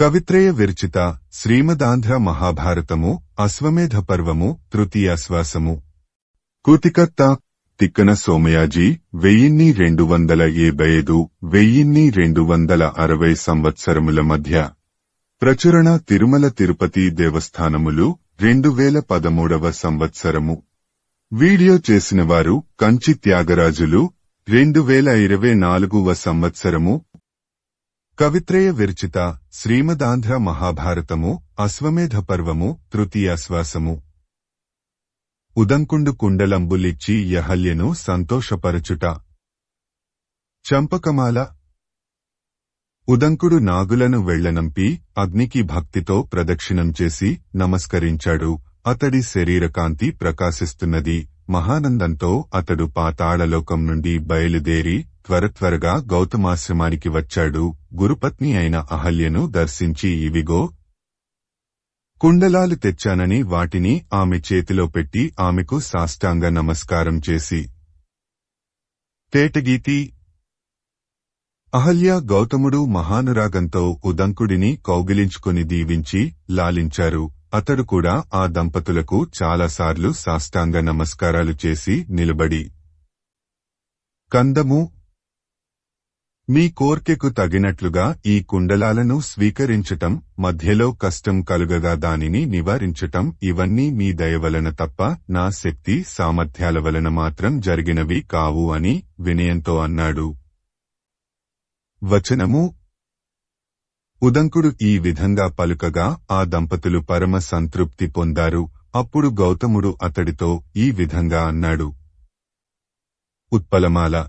కవిత్రయ విరచిత శ్రీమదాంధ్ర మహాభారతము అశ్వమేధ పర్వము తృతీయాశ్వాసము. కూతికర్త తిక్కన సోమయాజీ 1275–1260 సంవత్సరముల మధ్య ప్రచురణ తిరుమల తిరుపతి దేవస్థానములు 2013వ సంవత్సరము. వీడియో చేసినవారు కంచి త్యాగరాజులు 2024వ సంవత్సరము. కవిత్రయ విరచిత శ్రీమదాంధ్ర మహాభారతము అశ్వమేధ పర్వము తృతీయాశ్వాసము. ఉదంకుండు కుండలంబులిచ్చి యహల్యను సంతోషపరచుట. చంపకమాల. ఉదంకుడు నాగులను వెళ్లనంపి అగ్నికి భక్తితో ప్రదక్షిణం చేసి నమస్కరించాడు. అతడి శరీరకాంతి ప్రకాశిస్తున్నది. మహానందంతో అతడు పాతాళలోకం నుండి బయలుదేరి త్వరత్వరగా గౌతమాశ్రమానికి వచ్చాడు. గురుపత్ని అయిన అహల్యను దర్శించి ఇవిగో కుండలాలు తెచ్చానని వాటిని ఆమె చేతిలో పెట్టి ఆమెకు సాష్టాంగ నమస్కారం చేసి తేటగీతి. అహల్య గౌతముడు మహానురాగంతో ఉదంకుడిని కౌగిలించుకుని దీవించి లాలించారు. అతడు కూడా ఆ దంపతులకు చాలాసార్లు సాష్టాంగ నమస్కారాలు చేసి నిలబడి కందము మీ కోర్కెకు తగినట్లుగా ఈ కుండలాలను స్వీకరించటం, మధ్యలో కష్టం కలుగగా దానిని నివారించటం ఇవన్నీ మీ దయవలన తప్ప నా శక్తి సామర్థ్యాల వలన మాత్రం జరిగినవి కావు అని వినయంతో అన్నాడు. వచనము. ఉదంకుడు ఈ విధంగా పలుకగా ఆ దంపతులు పరమ సంతృప్తి పొందారు. అప్పుడు గౌతముడు అతడితో ఈ విధంగా అన్నాడు. ఉత్పలమాల.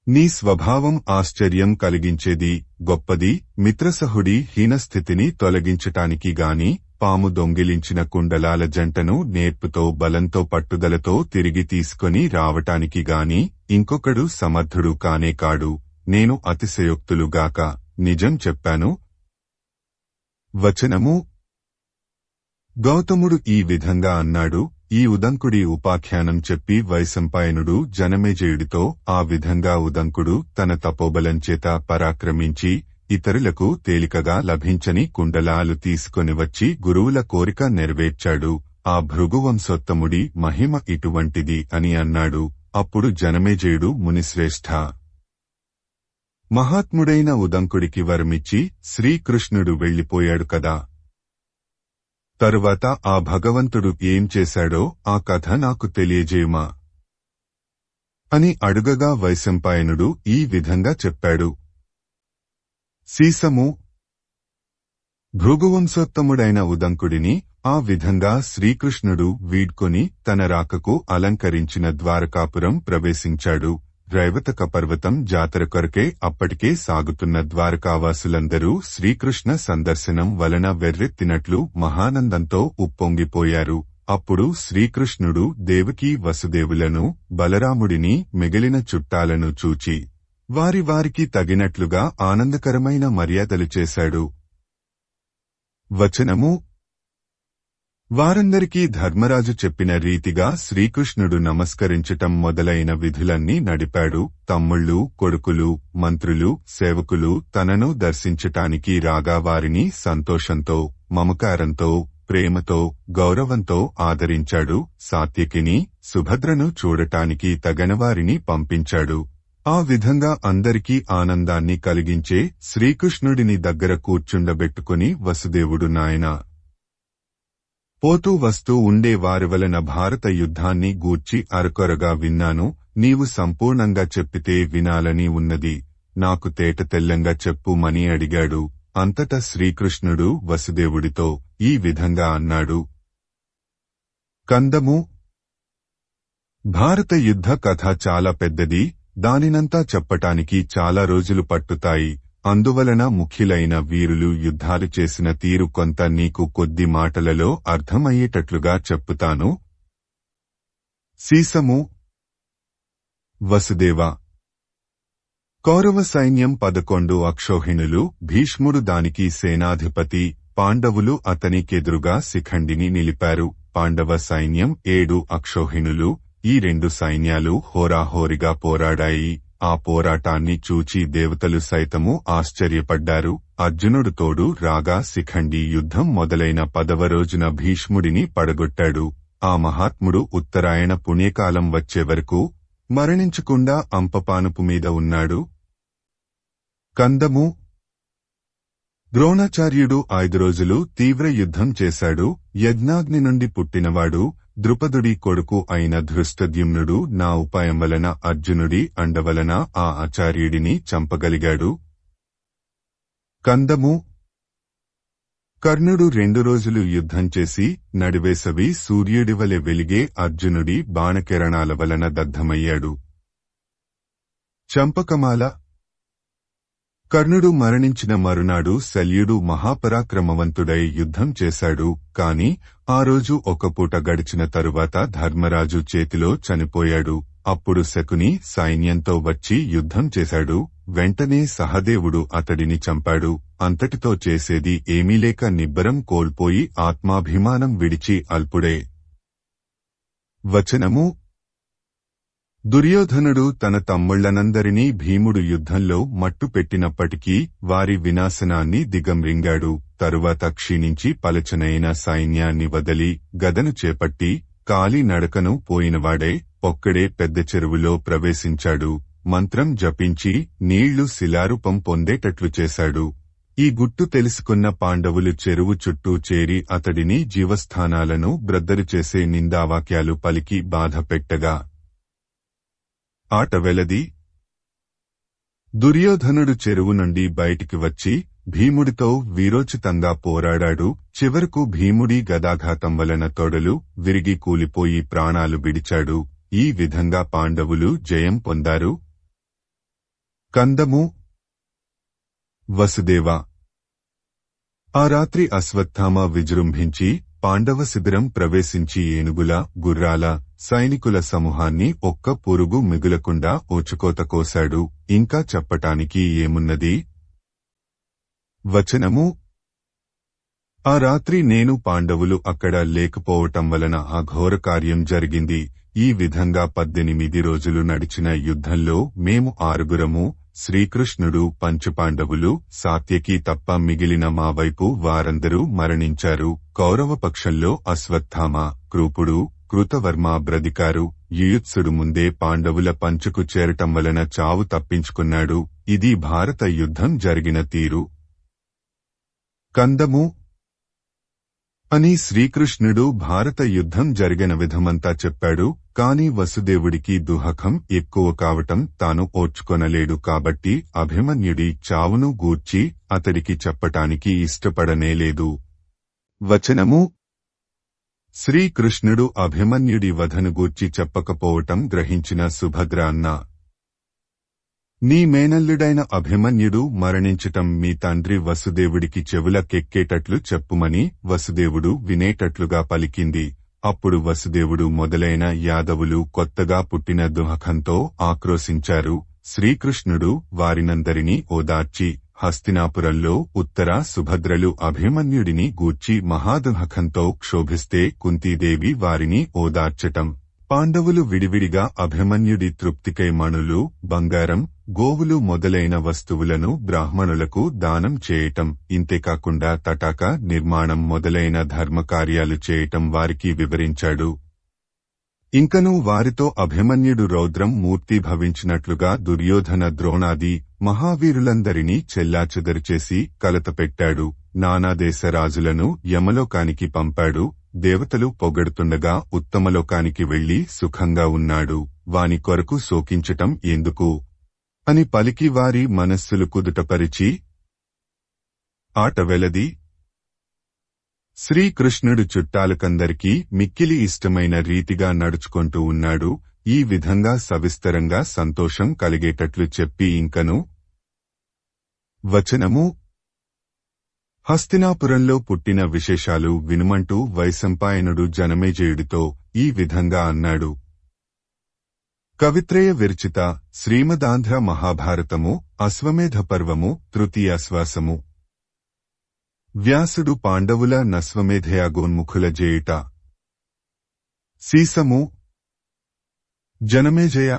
నీ స్వభావం ఆశ్చర్యం కలిగించేది, గొప్పది. మిత్రసహుడి హీనస్థితిని తొలగించటానికి గాని, పాము దొంగిలించిన కుండలాల జంటను నేర్పుతో బలంతో పట్టుదలతో తిరిగి తీసుకొని రావటానికి గాని ఇంకొకడు సమర్థుడు కానే కాడు. నేను అతిశయోక్తులుగాక నిజం చెప్పాను. వచనము. గౌతముడు ఈ విధంగా అన్నాడు. ఈ ఉదంకుడి ఉపాఖ్యానం చెప్పి వైశంపాయనుడు జనమేజయుడితో ఆ విధంగా ఉదంకుడు తన తపోబలంచేత పరాక్రమించి ఇతరులకు తేలికగా లభించని కుండలాలు తీసుకొని వచ్చి గురువుల కోరిక నెరవేర్చాడు. ఆ భృగువంశోత్తముడి మహిమ ఇటువంటిది అని అన్నాడు. అప్పుడు జనమేజయుడు మునిశ్రేష్ఠ, మహాత్ముడైన ఉదంకుడికి వరమిచ్చి శ్రీకృష్ణుడు వెళ్లిపోయాడు కదా, తరువాత ఆ భగవంతుడు ఏం చేశాడో ఆ కథ నాకు తెలియజేయుమా అని అడుగగా వైశంపాయనుడు ఈ విధంగా చెప్పాడు. సీసము. భృగువంశోత్తముడైన ఉదంకుడిని ఆ విధంగా శ్రీకృష్ణుడు వీడ్కొని తన రాకకు అలంకరించిన ద్వారకాపురం ప్రవేశించాడు. రైవతక పర్వతం జాతర కొరకే అప్పటికే సాగుతున్న ద్వారకావాసులందరూ శ్రీకృష్ణ సందర్శనం వలన వెర్రెత్తినట్లు మహానందంతో ఉప్పొంగిపోయారు. అప్పుడు శ్రీకృష్ణుడు దేవకీ వసుదేవులను, బలరాముడిని, మిగిలిన చుట్టాలను చూచి వారికి తగినట్లుగా ఆనందకరమైన మర్యాదలు చేశాడు. వచనము. వారందరికీ ధర్మరాజు చెప్పిన రీతిగా శ్రీకృష్ణుడు నమస్కరించటం మొదలైన విధులన్నీ నడిపాడు. తమ్ముళ్ళు, కొడుకులు, మంత్రులు, సేవకులు తనను దర్శించటానికి రాగా వారిని సంతోషంతో, మమకారంతో, ప్రేమతో, గౌరవంతో ఆదరించాడు. సాత్యకిని, సుభద్రను చూడటానికి తగనవారిని పంపించాడు. ఆ విధంగా అందరికీ ఆనందాన్ని కలిగించే శ్రీకృష్ణుడిని దగ్గర కూర్చుండబెట్టుకుని వసుదేవుడు నాయనా పోతూ వస్తూ ఉండే వారి వలన భారత యుద్ధాన్ని గూర్చి అరకొరగా విన్నాను. నీవు సంపూర్ణంగా చెప్పితే వినాలని ఉన్నది. నాకు తేటతెల్లంగా చెప్పుమని అడిగాడు. అంతటా శ్రీకృష్ణుడు వసుదేవుడితో ఈ విధంగా అన్నాడు. కందము. భారత యుద్ధ కథ చాలా పెద్దది. దానినంతా చెప్పటానికి చాలా రోజులు పట్టుతాయి. అందువలన ముఖ్యులైన వీరులు యుద్ధాలు చేసిన తీరు కొంత నీకు కొద్ది మాటలలో అర్థమయ్యేటట్లుగా చెప్పుతాను. సీసము. వసుదేవ. కౌరవ సైన్యం 11 అక్షౌహిణులు. భీష్ముడు దానికి సేనాధిపతి. పాండవులు అతనికెదురుగా శిఖండిని నిలిపారు. పాండవ సైన్యం 7 అక్షౌహిణులు. ఈ రెండు సైన్యాలు హోరాహోరిగా పోరాడాయి. ఆ పోరాటాన్ని చూచి దేవతలు సైతము ఆశ్చర్యపడ్డారు. అర్జునుడు తోడు రాగా శిఖండి యుద్ధం మొదలైన 10వ రోజున భీష్ముడిని పడగొట్టాడు. ఆ మహాత్ముడు ఉత్తరాయణ పుణ్యకాలం వచ్చే వరకు మరణించకుండా అంపపానుపు మీద ఉన్నాడు. కందము ద్రోణాచార్యుడు 5 రోజులు తీవ్ర యుద్ధం చేశాడు. యజ్ఞాగ్ని నుండి పుట్టినవాడు, ద్రుపదుడి కొడుకు అయిన ధృష్టద్యుమ్నుడు నా ఉపాయం వలన అర్జునుడి అండవలన ఆ ఆచార్యుడిని చంపగలిగాడు. కందము కర్ణుడు 2 రోజులు యుద్ధం చేసి నడివేసవి సూర్యుడివలె వెలిగే అర్జునుడి బాణకిరణాల వలన దగ్ధమయ్యాడు. చంపకమాల కర్ణుడు మరణించిన మరునాడు శల్యుడు మహాపరాక్రమవంతుడై యుద్ధం చేశాడు. కాని ఆ రోజు ఒక పూట గడిచిన తరువాత ధర్మరాజు చేతిలో చనిపోయాడు. అప్పుడు శకుని సైన్యంతో వచ్చి యుద్ధం చేశాడు. వెంటనే సహదేవుడు అతడిని చంపాడు. అంతటితో చేసేది ఏమీ లేక నిబ్బరం కోల్పోయి ఆత్మాభిమానం విడిచి అల్పుడే. వచనము దుర్యోధనుడు తన తమ్ముళ్లనందరినీ భీముడు యుద్ధంలో మట్టుపెట్టినప్పటికీ వారి వినాశనాన్ని దిగంరింగాడు. తరువాత క్షీణించి పలచనైన సైన్యాన్ని వదలి గదను చేపట్టి కాలి నడకను పోయినవాడే ఒక్కడే పెద్ద చెరువులో ప్రవేశించాడు. మంత్రం జపించి నీళ్లు శిలారూపం పొందేటట్లు చేశాడు. ఈ గుట్టు తెలుసుకున్న పాండవులు చెరువు చుట్టూ చేరి అతడిని జీవస్థానాలను బ్రద్దరు చేసే నిందావాక్యాలు పలికి బాధపెట్టగా ఆట వెలది. దుర్యోధనుడు చెరువు నుండి బయటికి వచ్చి భీముడితో వీరోచితంగా పోరాడాడు. చివరకు భీముడి గదాఘాతం వలన తొడలు విరిగి కూలిపోయి ప్రాణాలు విడిచాడు. ఈ విధంగా పాండవులు జయం పొందారు. కందము వసుదేవ ఆ రాత్రి అశ్వత్థామ విజృంభించి పాండవ శిబిరం ప్రవేశించి ఏనుగుల, గుర్రాల, సైనికుల సమూహాన్ని ఒక్క పురుగు మిగులకుండా ఊచుకోత కోశాడు. ఇంకా చెప్పటానికి ఏమున్నది? వచనము ఆ రాత్రి నేను పాండవులు అక్కడ లేకపోవటం వలన ఆ ఘోర కార్యం జరిగింది. ఈ విధంగా 18 రోజులు నడిచిన యుద్ధంలో మేము 6గురము, శ్రీకృష్ణుడు, పంచపాండవులు, సాత్యకి తప్ప మిగిలిన మా వైపు వారందరూ మరణించారు. కౌరవపక్షంలో అశ్వత్థామ, కృపుడు, కృతవర్మ బ్రదికారు. యుయుత్సుడు ముందే పాండవుల పంచుకు చేరటం వలన చావు తప్పించుకున్నాడు. ఇది భారత యుద్ధం జరిగిన తీరు. కందము అని శ్రీకృష్ణుడు భారత యుద్ధం జరిగిన విధమంతా చెప్పాడు. కాని వసుదేవుడికి దుహకం ఎక్కువ కావటం తాను ఓర్చుకొనలేడు. కాబట్టి అభిమన్యుడి చావును గూర్చి అతడికి చెప్పటానికి ఇష్టపడనేలేదు. వచనము శ్రీకృష్ణుడు అభిమన్యుడి వధను గూర్చి చెప్పకపోవటం గ్రహించిన సుభద్ర అన్న నీ మేనల్లుడైన అభిమన్యుడు మరణించటం మీ తండ్రి వసుదేవుడికి చెవులకెక్కేటట్లు చెప్పుమని వసుదేవుడు వినేటట్లుగా పలికింది. అప్పుడు వసుదేవుడు మొదలైన యాదవులు కొత్తగా పుట్టిన దుహకంతో ఆక్రోశించారు. శ్రీకృష్ణుడు వారినందరినీ ఓదార్చి హస్తినాపురంలో ఉత్తర సుభద్రలు అభిమన్యుడిని గూర్చి మహాదుహకంతో క్షోభిస్తే కుంతీదేవి వారిని ఓదార్చటం, పాండవులు విడివిడిగా అభిమన్యుడి తృప్తికై మణులు, బంగారం, గోవులు మొదలైన వస్తువులను బ్రాహ్మణులకు దానం చేయటం, ఇంతేకాకుండా తటాక నిర్మాణం మొదలైన ధర్మకార్యాలు చేయటం వారికి వివరించాడు. ఇంకనూ వారితో అభిమన్యుడు రౌద్రం మూర్తీభవించినట్లుగా దుర్యోధన, ద్రోణాది మహావీరులందరినీ చెల్లాచెదరుచేసి కలతపెట్టాడు. నానాదేశ రాజులను యమలోకానికి పంపాడు. దేవతలు పొగడుతుండగా ఉత్తమలోకానికి వెళ్లి సుఖంగా ఉన్నాడు. వాని కొరకు శోకించటం ఎందుకు అని పలికి వారి మనస్సులు కుదుటపరిచి ఆట వెలది. శ్రీకృష్ణుడు చుట్టాలకందరికీ మిక్కిలి ఇష్టమైన రీతిగా నడుచుకుంటూ ఉన్నాడు. ఈ విధంగా సవిస్తరంగా సంతోషం కలిగేటట్లు చెప్పి ఇంకను వచనము హస్తినాపురంలో పుట్టిన విశేషాలు వినుమంటూ వైశంపాయనుడు జనమేజయుడితో ఈ విధంగా అన్నాడు. కవిత్రయ విరచిత శ్రీమదాంధ్ర మహాభారతము అశ్వమేధ పర్వము తృతీయాశ్వాసము. వ్యాసుడు పాండవుల నశ్వమేధయాగోన్ముఖుల జేయుట. సీసము జనమేజయ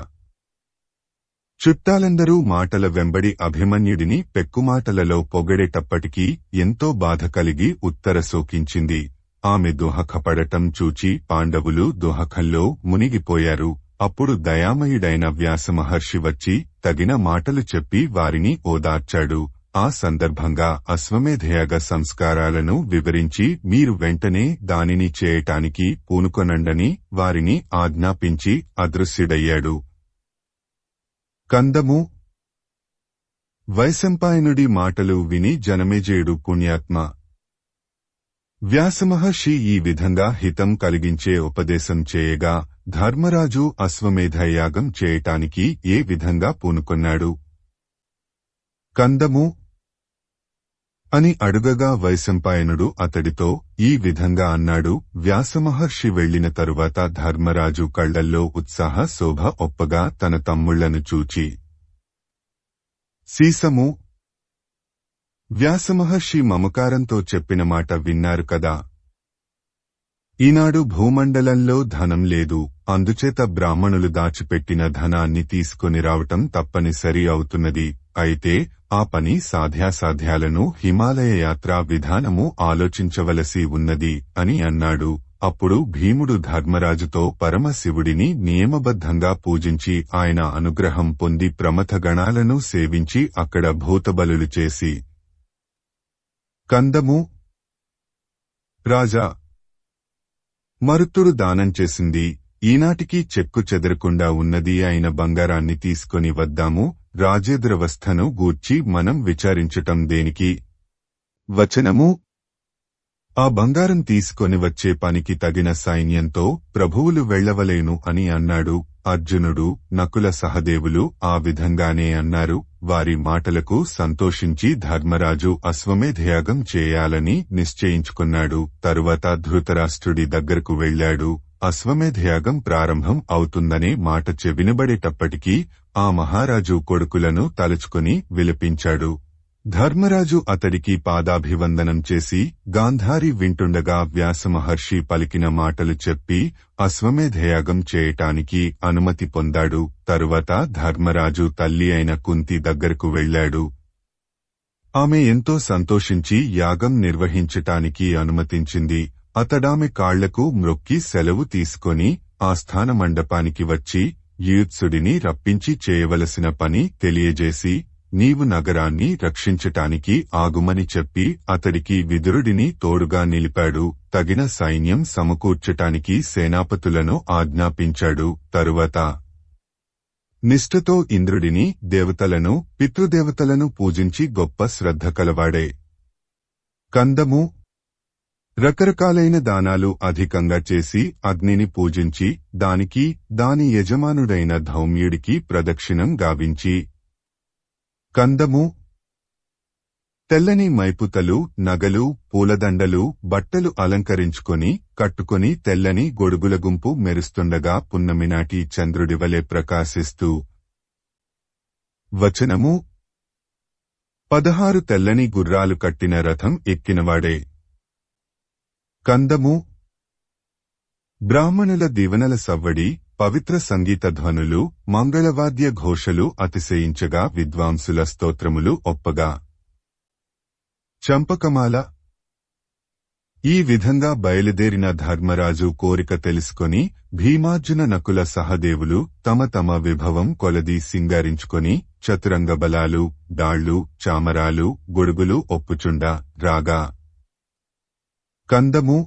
చుట్టాలందరూ మాటల వెంబడి అభిమన్యుడిని పెక్కుమాటలలో పొగడేటప్పటికీ ఎంతో బాధ కలిగి ఉత్తర శోకించింది. ఆమె దుఃఖపడటం చూచి పాండవులు దుఃఖంలో మునిగిపోయారు. అప్పుడు దయామయుడైన వ్యాసమహర్షి వచ్చి తగిన మాటలు చెప్పి వారిని ఓదార్చాడు. ఆ సందర్భంగా అశ్వమేధయాగ సంస్కారాలను వివరించి మీరు వెంటనే దానిని చేయటానికి పూనుకొనండని వారిని ఆజ్ఞాపించి అదృశ్యుడయ్యాడు. కందము. వైశంపాయనుడి మాటలు విని జనమేజయుడు పుణ్యాత్మ. వ్యాసమహర్షి ఈ విధంగా హితం కలిగించే ఉపదేశం చేయగా ధర్మరాజు అశ్వమేధయాగం చేయటానికి ఏ విధంగా పూనుకొన్నాడు? కందము అని అడుగగా వైశంపాయనుడు అతడితో ఈ విధంగా అన్నాడు. వ్యాసమహర్షి వెళ్లిన తరువాత ధర్మరాజు కళ్లల్లో ఉత్సాహ శోభ ఒప్పగా తన తమ్ముళ్లను చూచి సీసము. వ్యాసమహర్షి మమకారంతో చెప్పిన మాట విన్నారు కదా. ఈనాడు భూమండలంలో ధనం లేదు, అందుచేత బ్రాహ్మణులు దాచిపెట్టిన ధనాన్ని తీసుకొని రావటం తప్పనిసరి అవుతున్నది. అయితే ఆ పని సాధ్యాసాధ్యాలను హిమాలయ యాత్రా విధానము ఆలోచించవలసి ఉన్నది అని అన్నాడు. అప్పుడు భీముడు ధర్మరాజుతో పరమశివుడిని నియమబద్ధంగా పూజించి ఆయన అనుగ్రహం పొంది ప్రమథగణాలను సేవించి అక్కడ భూతబలులు చేసి కందము. రాజా, మరుత్తుడు దానం చేసింది ఈనాటికి చెక్కు చెదరకుండా ఉన్నది అయిన బంగారాన్ని తీసుకొని వద్దాము. రాజేంద్రవస్థను గూర్చి మనం విచారించటం దేనికి? వచనము. ఆ బంగారం తీసుకొని వచ్చే పనికి తగిన సైన్యంతో ప్రభువులు వెళ్లవలేను అని అన్నాడు. అర్జునుడు, నకుల సహదేవులు ఆ విధంగానే అన్నారు. వారి మాటలకు సంతోషించి ధర్మరాజు అశ్వమేధయాగం చేయాలని నిశ్చయించుకున్నాడు. తరువాత ధృతరాష్ట్రుడి దగ్గరకు వెళ్లాడు. అశ్వమేధయాగం ప్రారంభం అవుతుందనే మాట వినబడేటప్పటికీ ఆ మహారాజు కొడుకులను తలుచుకుని విలపించాడు. ధర్మరాజు అతడికి పాదాభివందనం చేసి గాంధారి వింటుండగా వ్యాసమహర్షి పలికిన మాటలు చెప్పి అశ్వమేధయాగం చేయటానికి అనుమతి పొందాడు. తరువాత ధర్మరాజు తల్లి అయిన కుంతి దగ్గరకు వెళ్లాడు. ఆమె ఎంతో సంతోషించి యాగం నిర్వహించటానికి అనుమతించింది. అతడామె కాళ్లకు మ్రొక్కి సెలవు తీసుకొని ఆస్థాన మండపానికి వచ్చి యూత్సుడిని రప్పించి చేయవలసిన పని తెలియజేసి నీవు నగరాన్ని రక్షించటానికి ఆగుమని చెప్పి అతడికి విదురుడిని తోడుగా నిలిపాడు. తగిన సైన్యం సమకూర్చటానికి సేనాపతులను ఆజ్ఞాపించాడు. తరువాత నిష్ఠతో ఇంద్రుడిని, దేవతలను, పితృదేవతలను పూజించి గొప్ప శ్రద్ధ కలవాడే. కందము. రకరకాలైన దానాలు అధికంగా చేసి అగ్నిని పూజించి దానికి దాని యజమానుడైన ధౌమ్యుడికి ప్రదక్షిణం గావించి కందము. తెల్లని మైపుతలు, నగలు, పూలదండలు, బట్టలు అలంకరించుకొని కట్టుకొని తెల్లని గొడుగుల గుంపు మెరుస్తుండగా పున్నమినాటి చంద్రుడివలె ప్రకాశిస్తూ వచనము. 16 తెల్లని గుర్రాలు కట్టిన రథం ఎక్కినవాడే. కందము. బ్రాహ్మణుల దీవెనల సవ్వడి, పవిత్ర సంగీత ధ్వనులు, మంగళవాద్య ఘోషలు అతిశయించగా విద్వాంసుల స్తోత్రములు ఒప్పగా చంపకమాల. ఈ విధంగా బయలుదేరిన ధర్మరాజు కోరిక తెలుసుకొని భీమార్జున నకుల సహదేవులు తమ తమ విభవం కొలది సింగారించుకొని చతురంగ బలాలు, డాళ్లు, చామరాలు, గొడుగులు ఒప్పుచుండ రాగా. కందము.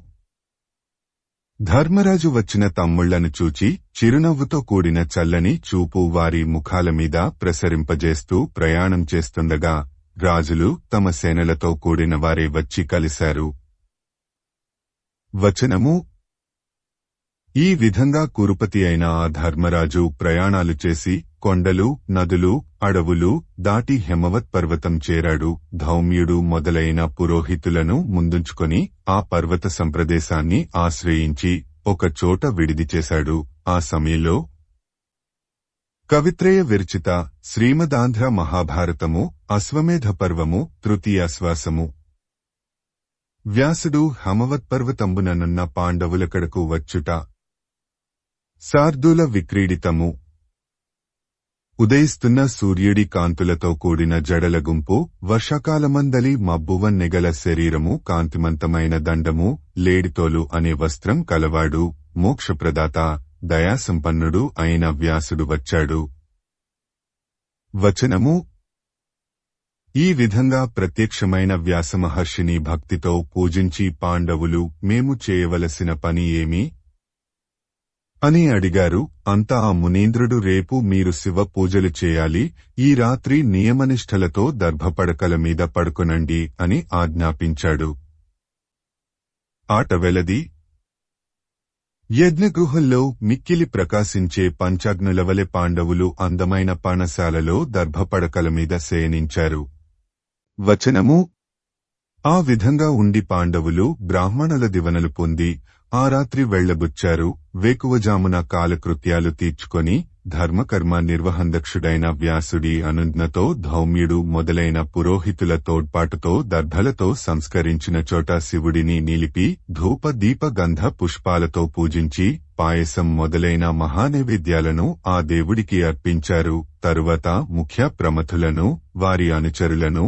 ధర్మరాజు వచ్చిన తమ్ముళ్లను చూచి చిరునవ్వుతో కూడిన చల్లని చూపు వారి ముఖాల మీద ప్రసరింపజేస్తూ ప్రయాణం చేస్తుండగా రాజులు తమ సేనలతో కూడిన వారే వచ్చి కలిశారు. వచనము. ఈ విధంగా కురుపతి అయిన ఆ ధర్మరాజు ప్రయాణాలు చేసి కొండలు, నదులు, అడవులు దాటి హిమవత్ పర్వతం చేరాడు. ధౌమ్యుడు మొదలైన పురోహితులను ముందుంచుకొని ఆ పర్వత సంప్రదేశాన్ని ఆశ్రయించి ఒక చోట విడిది చేశాడు. ఆ సమయంలో కవిత్రయ విరచిత శ్రీమదాంధ్ర మహాభారతము అశ్వమేధ పర్వము తృతీయాశ్వాసము. వ్యాసుడు హమవత్పర్వతంబుననున్న పాండవులకడకు వచ్చుట. శార్దూల విక్రీడితము. ఉదయిస్తున్న సూర్యుడి కాంతులతో కూడిన జడల గుంపు, వర్షాకాలమందలి మబ్బువన్నెగల శరీరము, కాంతిమంతమైన దండము, లేడితోలు అనే వస్త్రం కలవాడు, మోక్షప్రదాత, దయాసంపన్నుడు అయిన వ్యాసుడు వచ్చాడు. వచనము. ఈ విధంగా ప్రత్యక్షమైన వ్యాసమహర్షిని భక్తితో పూజించి పాండవులు, మేము చేయవలసిన పని ఏమి అని అడిగారు. అంతా ఆ మునీంద్రుడు, రేపు మీరు శివ పూజలు చేయాలి, ఈ రాత్రి నియమనిష్టలతో దర్భపడకల మీద పడుకొనండి అని ఆజ్ఞాపించాడు. ఆటవెలది. యజ్ఞగృహంలో మిక్కిలి ప్రకాశించే పంచాగ్నులవలె పాండవులు అందమైన పర్ణశాలలో దర్భపడకల మీద శయనించారు. వచనము. ఆ విధంగా ఉండి పాండవులు బ్రాహ్మణుల దివనలు పొంది ఆ రాత్రి వెళ్లబుచ్చారు. వేకువజామున కాలకృత్యాలు తీర్చుకొని ధర్మకర్మ నిర్వహందక్షుడైన వ్యాసుడి అనుజ్ఞతో ధౌమ్యుడు మొదలైన పురోహితుల తోడ్పాటుతో దర్భలతో సంస్కరించిన చోట శివుడిని నిలిపి ధూప దీప గంధ పుష్పాలతో పూజించి పాయసం మొదలైన మహానైవేద్యాలను ఆ దేవుడికి అర్పించారు. తరువాత ముఖ్య ప్రమథులను, వారి అనుచరులను,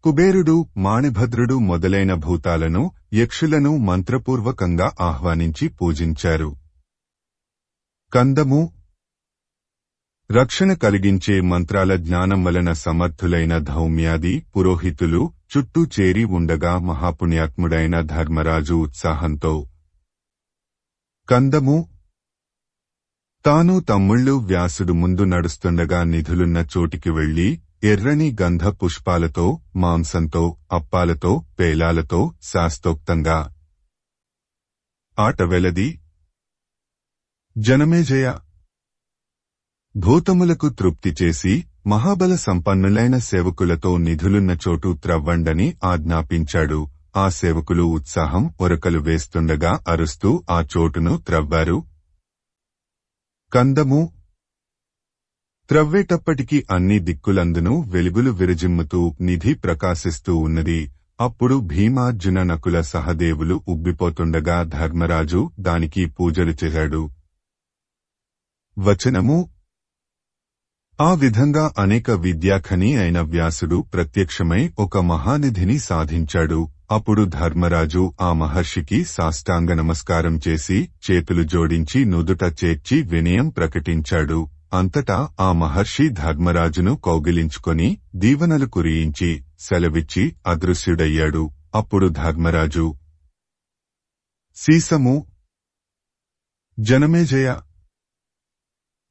కుబేరుడు, మాణిభద్రుడు మొదలైన భూతాలను, యక్షులను మంత్రపూర్వకంగా ఆహ్వానించి పూజించారు. కందము. రక్షణ కలిగించే మంత్రాల జ్ఞానం వలన సమర్థులైన ధౌమ్యాది పురోహితులు చుట్టూ చేరి ఉండగా మహాపుణ్యాత్ముడైన ధర్మరాజు ఉత్సాహంతో కందము. తాను తమ్ముళ్ళు వ్యాసుడు ముందు నడుస్తుండగా నిధులున్న చోటికి వెళ్లి ఎర్రని గంధ పుష్పాలతో, మాంసంతో, అప్పాలతో, పేలాలతో శాస్తోక్తంగా ఆటవెలది. జనమేజయ. భూతములకు తృప్తి చేసి మహాబల సంపన్నులైన సేవకులతో నిధులున్న చోటు త్రవ్వండని ఆజ్ఞాపించాడు. ఆ సేవకులు ఉత్సాహం ఒరకలు వేస్తుండగా అరుస్తూ ఆ చోటును త్రవ్వారు. కందము. త్రవ్వేటప్పటికి అన్ని దిక్కులందునూ వెలుగులు విరజిమ్ముతూ నిధి ప్రకాశిస్తూ ఉన్నది. అప్పుడు భీమార్జున నకుల సహదేవులు ఉబ్బిపోతుండగా ధర్మరాజు దానికి పూజలు చేశాడు. వచనము. ఆ విధంగా అనేక విద్యాఖని అయిన వ్యాసుడు ప్రత్యక్షమై ఒక మహానిధిని సాధించాడు. అప్పుడు ధర్మరాజు ఆ మహర్షికి సాష్టాంగ నమస్కారం చేసి చేతులు జోడించి నుదుట చేర్చి వినయం ప్రకటించాడు. అంతటా ఆ మహర్షి ధర్మరాజును కౌగిలించుకొని దీవెనలు కురియించి సెలవిచ్చి అదృశ్యుడయ్యాడు. అప్పుడు ధర్మరాజు సీసము. జనమేజయ.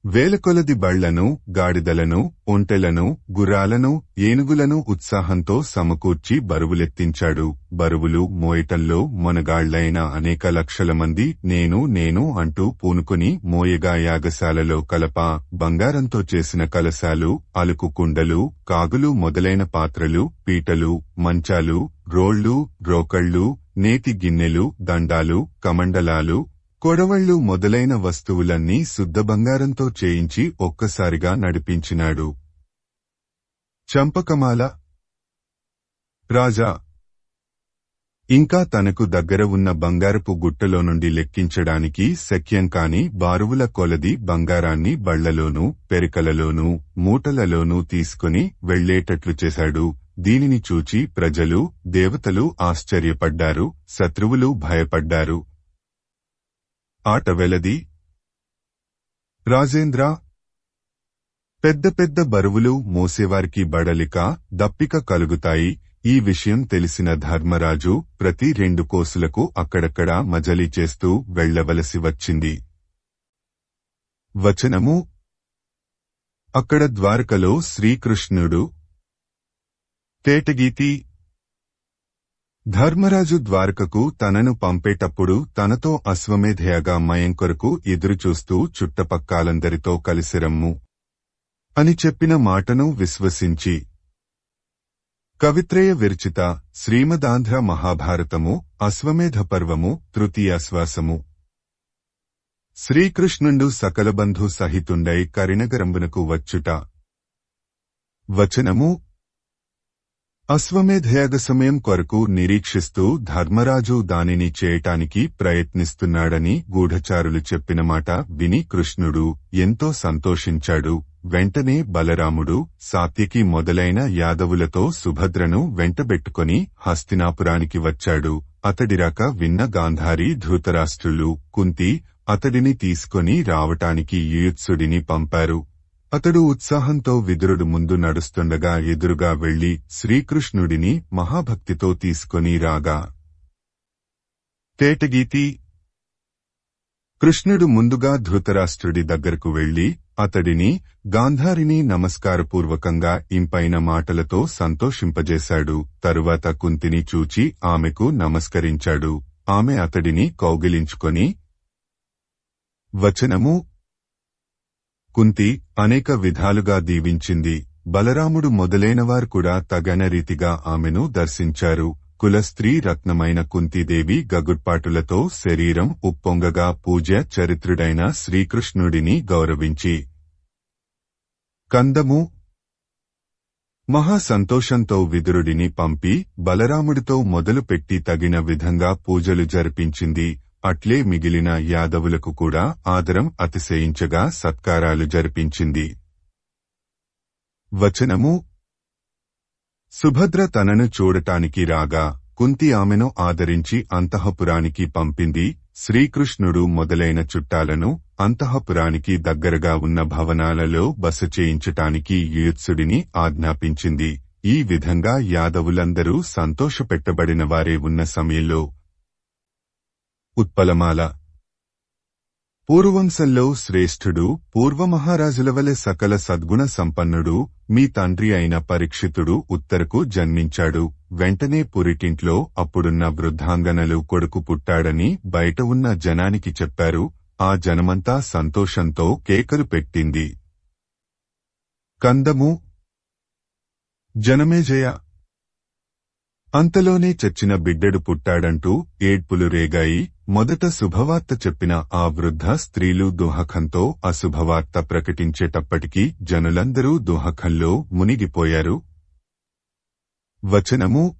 వేలకొలది బళ్లను, గాడిదలను, ఒంటెలను, గుర్రాలను, ఏనుగులను ఉత్సాహంతో సమకూర్చి బరువులెత్తించాడు. బరువులు మోయటంలో మొనగాళ్లైన అనేక లక్షల మంది నేను నేను అంటూ పూనుకొని మోయగా యాగశాలలో కలప, బంగారంతో చేసిన కలశాలు, అలుకు కుండలు, కాగులు మొదలైన పాత్రలు, పీటలు, మంచాలు, రోళ్లు, రోకళ్లు, నేతి గిన్నెలు, దండాలు, కమండలాలు, కొడవళ్లు మొదలైన వస్తువులన్నీ శుద్ధ బంగారంతో చేయించి ఒక్కసారిగా నడిపించినాడు. చంపకమాల. రాజా. ఇంకా తనకు దగ్గర ఉన్న బంగారపు గుట్టలో నుండి లెక్కించడానికి శక్యం కాని బారువుల కొలది బంగారాన్ని బళ్లలోనూ, పెరికలలోనూ, మూటలలోనూ తీసుకుని వెళ్లేటట్లు చేశాడు. దీనిని చూచి ప్రజలు, దేవతలు ఆశ్చర్యపడ్డారు, శత్రువులు భయపడ్డారు. ఆటవెలది. రాజేంద్ర. పెద్ద పెద్ద బరువులు మోసేవారికి బడలిక, దప్పిక కలుగుతాయి. ఈ విషయం తెలిసిన ధర్మరాజు ప్రతి 2 కోసులకు అక్కడక్కడా మజలి చేస్తూ వెళ్లవలసి వచ్చింది. వచనము. అక్కడ ద్వారకలో శ్రీకృష్ణుడు తేటగీతి. ధర్మరాజు ద్వారకకు తనను పంపేటప్పుడు తనతో అశ్వమేధయాగా మయం కొరకు ఎదురుచూస్తూ చుట్టపక్కాలందరితో కలిసిరమ్ము అని చెప్పిన మాటను విశ్వసించి కవిత్రయ విరచిత శ్రీమదాంధ్ర మహాభారతము అశ్వమేధ పర్వము తృతీయాశ్వాసము. శ్రీకృష్ణుండు సకలబంధు సహితుండై కరినగరంబునకు వచ్చుట. వచనము. అశ్వమేధయాగ సమయం కొరకు నిరీక్షిస్తూ ధర్మరాజు దానిని చేయటానికి ప్రయత్నిస్తున్నాడని గూఢచారులు చెప్పిన మాట విని కృష్ణుడు ఎంతో సంతోషించాడు. వెంటనే బలరాముడు సాత్యకి మొదలైన యాదవులతో సుభద్రను వెంటబెట్టుకొని హస్తినాపురానికి వచ్చాడు. అతడిరాక విన్న గాంధారి, ధృతరాష్ట్రులు, కుంతి అతడిని తీసుకొని రావటానికి యుయుత్సుడిని పంపారు. అతడు ఉత్సాహంతో విదురుడు ముందు నడుస్తుండగా ఎదురుగా వెళ్లి శ్రీకృష్ణుడిని మహాభక్తితో తీసుకొని రాగా తేటగీతి. కృష్ణుడు ముందుగా ధృతరాష్ట్రుడి దగ్గరకు వెళ్లి అతడిని, గాంధారిని నమస్కారపూర్వకంగా ఇంపైన మాటలతో సంతోషింపజేశాడు. తరువాత కుంతిని చూచి ఆమెకు నమస్కరించాడు. ఆమె అతడిని కౌగిలించుకొని వచనము కుంతి అనేక విధాలుగా దీవించింది. బలరాముడు మొదలైనవారు కూడా తగన రీతిగా ఆమెను దర్శించారు. కులస్త్రీ రత్నమైన కుంతీదేవి గగుర్పాటులతో శరీరం ఉప్పొంగగా పూజ చరిత్రుడైన శ్రీకృష్ణుడిని గౌరవించి కందము మహా సంతోషంతో విదురుడిని పంపి బలరాముడితో మొదలుపెట్టి తగిన విధంగా పూజలు జరిపించింది. అట్లే మిగిలిన యాదవులకు కూడా ఆదరం అతిశయించగా సత్కారాలు జరిపించింది. వచనము సుభద్ర తనను చూడటానికి రాగా కుంతి ఆమెను ఆదరించి అంతఃపురానికి పంపింది. శ్రీకృష్ణుడు మొదలైన చుట్టాలను అంతఃపురానికి దగ్గరగా ఉన్న భవనాలలో బస చేయించటానికి యుయుత్సుడిని ఆజ్ఞాపించింది. ఈ విధంగా యాదవులందరూ సంతోషపెట్టబడిన వారే ఉన్న సమయంలో ఉత్పలమాల పూర్వవంశంలో శ్రేష్ఠుడు, పూర్వమహారాజులవలె సకల సద్గుణ సంపన్నుడు, మీ తండ్రి అయిన పరీక్షితుడు ఉత్తరకు జన్మించాడు. వెంటనే పురిటింట్లో అప్పుడున్న వృద్ధాంగనలు కొడుకు పుట్టాడని బయట ఉన్న జనానికి చెప్పారు. ఆ జనమంతా సంతోషంతో కేకలు పెట్టింది. కందము జనమేజయ అంతలోనే చచ్చిన బిడ్డడు పుట్టాడంటూ ఏడ్పులు రేగాయి. మొదట శుభవార్త చెప్పిన ఆ వృద్ధ స్త్రీలు దుఃఖంతో అశుభవార్త ప్రకటించేటప్పటికీ జనులందరూ దుఃఖంలో మునిగిపోయారు. వచనము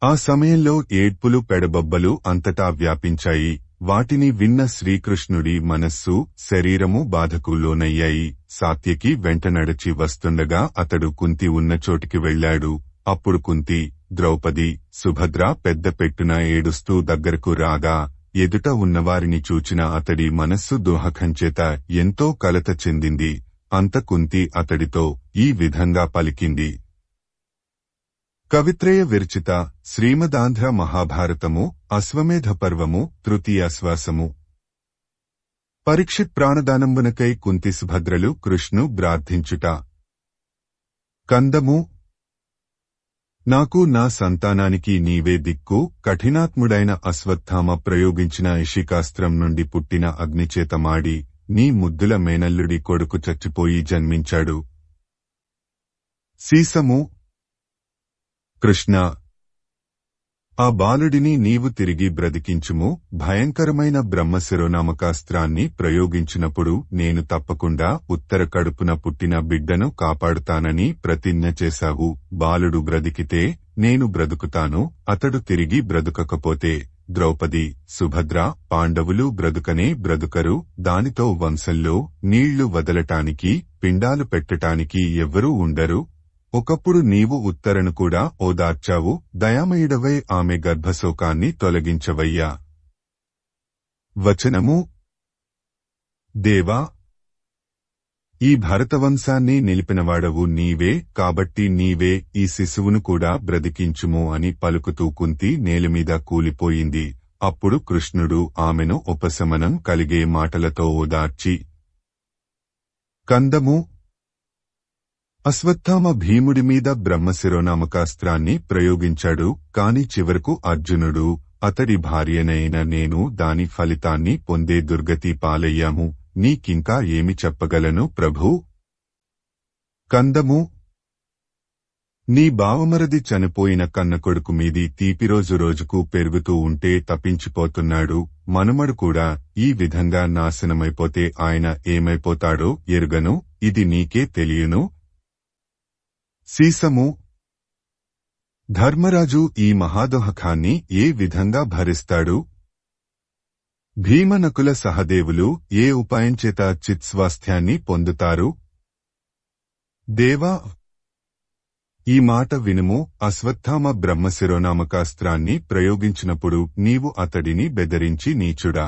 ఆ సమయంలో ఏడ్పులు పెడబొబ్బలు అంతటా వ్యాపించాయి. వాటిని విన్న శ్రీకృష్ణుడి మనస్సు, శరీరము బాధకు లోనయ్యాయి. సాత్యకి వెంట నడిచి వస్తుండగా అతడు కుంతి ఉన్న చోటికి వెళ్లాడు. అప్పుడు కుంతి, ద్రౌపది, సుభద్ర పెద్ద పెట్టున ఏడుస్తూ దగ్గరకు రాగా ఎదుట ఉన్నవారిని చూచిన అతడి మనస్సు దుఃఖంచేత ఎంతో కలత చెందింది. అంత కుంతి అతడితో ఈ విధంగా పలికింది. కవిత్రయ విరచిత శ్రీమదాంధ్ర మహాభారతము అశ్వమేధ పర్వము తృతీయాశ్వాసము. పరీక్షిత్ ప్రాణదానంబునకై కుంతి సుభద్రలు కృష్ణు ప్రార్థించుట. కందము నాకు నా సంతానానికి నీవే దిక్కు. కఠినాత్ముడైన అశ్వత్థామ ప్రయోగించిన ఇషికాస్త్రం నుండి పుట్టిన అగ్నిచేత మాడి నీ ముద్దుల మేనల్లుడి కొడుకు చచ్చిపోయి జన్మించాడు. సీసము కృష్ణ ఆ బాలుడిని నీవు తిరిగి బ్రతికించుము. భయంకరమైన బ్రహ్మశిరోనామకాస్త్రాన్ని ప్రయోగించినప్పుడు నేను తప్పకుండా ఉత్తర కడుపున పుట్టిన బిడ్డను కాపాడుతానని ప్రతిజ్ఞ చేశావు. బాలుడు బ్రతికితే నేను బ్రతుకుతాను, అతడు తిరిగి బ్రతుకకపోతే ద్రౌపది, సుభద్ర, పాండవులు బ్రతుకనే బ్రతుకరు. దానితో వంశంలో నీళ్లు వదలటానికి, పిండాలు పెట్టటానికి ఎవ్వరూ ఉండరు. ఒకప్పుడు నీవు ఉత్తరను కూడా ఓదార్చావు. దయామయుడవై ఆమె గర్భశోకాన్ని తొలగించవయ్యా. వచనము దేవా ఈ భరతవంశాన్ని నిలిపినవాడవు నీవే, కాబట్టి నీవే ఈ శిశువును కూడా బ్రతికించుము అని పలుకుతూ కుంతి నేలమీద కూలిపోయింది. అప్పుడు కృష్ణుడు ఆమెను ఉపశమనం కలిగే మాటలతో ఓదార్చి కందము అశ్వత్థామ భీముడి మీద బ్రహ్మశిరోనామకాస్త్రాన్ని ప్రయోగించాడు. కాని చివరకు అర్జునుడు, అతడి భార్యనైన నేను దాని ఫలితాన్ని పొందే దుర్గతి పాలయ్యాము. నీకింకా ఏమి చెప్పగలను ప్రభూ? కందము నీ బావమరది చనిపోయిన కన్నకొడుకు మీది తీపి రోజు రోజుకు పెరుగుతూ ఉంటే తప్పించిపోతున్నాడు. మనుమడు కూడా ఈ విధంగా నాశనమైపోతే ఆయన ఏమైపోతాడో ఎరుగను. ఇది నీకే తెలియను. సీసము ధర్మరాజు ఈ మహాదోహకాన్ని ఏ విధంగా భరిస్తాడు? భీమనకుల సహదేవులు ఏ ఉపాయంచేత చిత్స్వాస్థ్యాన్ని పొందుతారు? దేవా, ఈ మాట వినుము. అశ్వత్థామ బ్రహ్మశిరోనామకాస్త్రాన్ని ప్రయోగించినప్పుడు నీవు అతడిని బెదిరించి నీచుడా,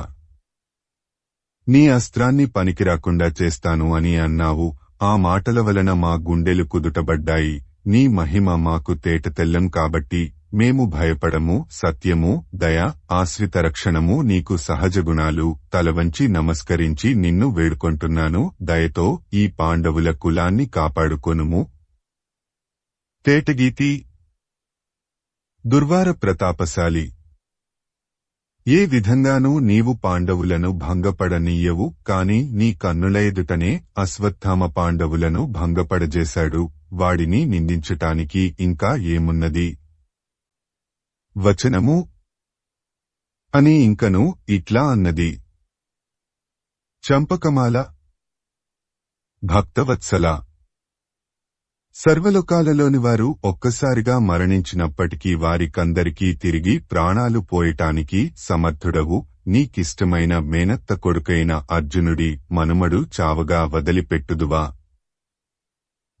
నీ అస్త్రాన్ని పనికిరాకుండా చేస్తాను అని అన్నావు. ఆ మాటల వలన మా గుండెలు కుదుటబడ్డాయి. నీ మహిమ మాకు తేటతెల్లం కాబట్టి మేము భయపడము. సత్యము, దయ, ఆశ్రితరక్షణము నీకు సహజగుణాలు. తలవంచి నమస్కరించి నిన్ను వేడుకొంటున్నాను. దయతో ఈ పాండవుల కులాన్ని కాపాడుకొనుము. తేటగీతి. దుర్వార ప్రతాపశాలి, ఏ విధంగానూ నీవు పాండవులను భంగపడనీయవు. కాని నీ కన్నుల ఎదుటనే అశ్వత్థామ పాండవులను భంగపడజేశాడు. వాడిని నిందించటానికి ఇంకా ఏమున్నది? వచనము అని ఇంకను ఇట్లా అన్నది. చంపకమాల, భక్తవత్సల, సర్వలోకాలలోని వారు ఒక్కసారిగా మరణించినప్పటికీ వారికందరికీ తిరిగి ప్రాణాలు పోయటానికి సమర్థుడవు. నీకిష్టమైన మేనత్త కొడుకైన అర్జునుడి మనుమడు చావగా వదిలిపెట్టుదువా?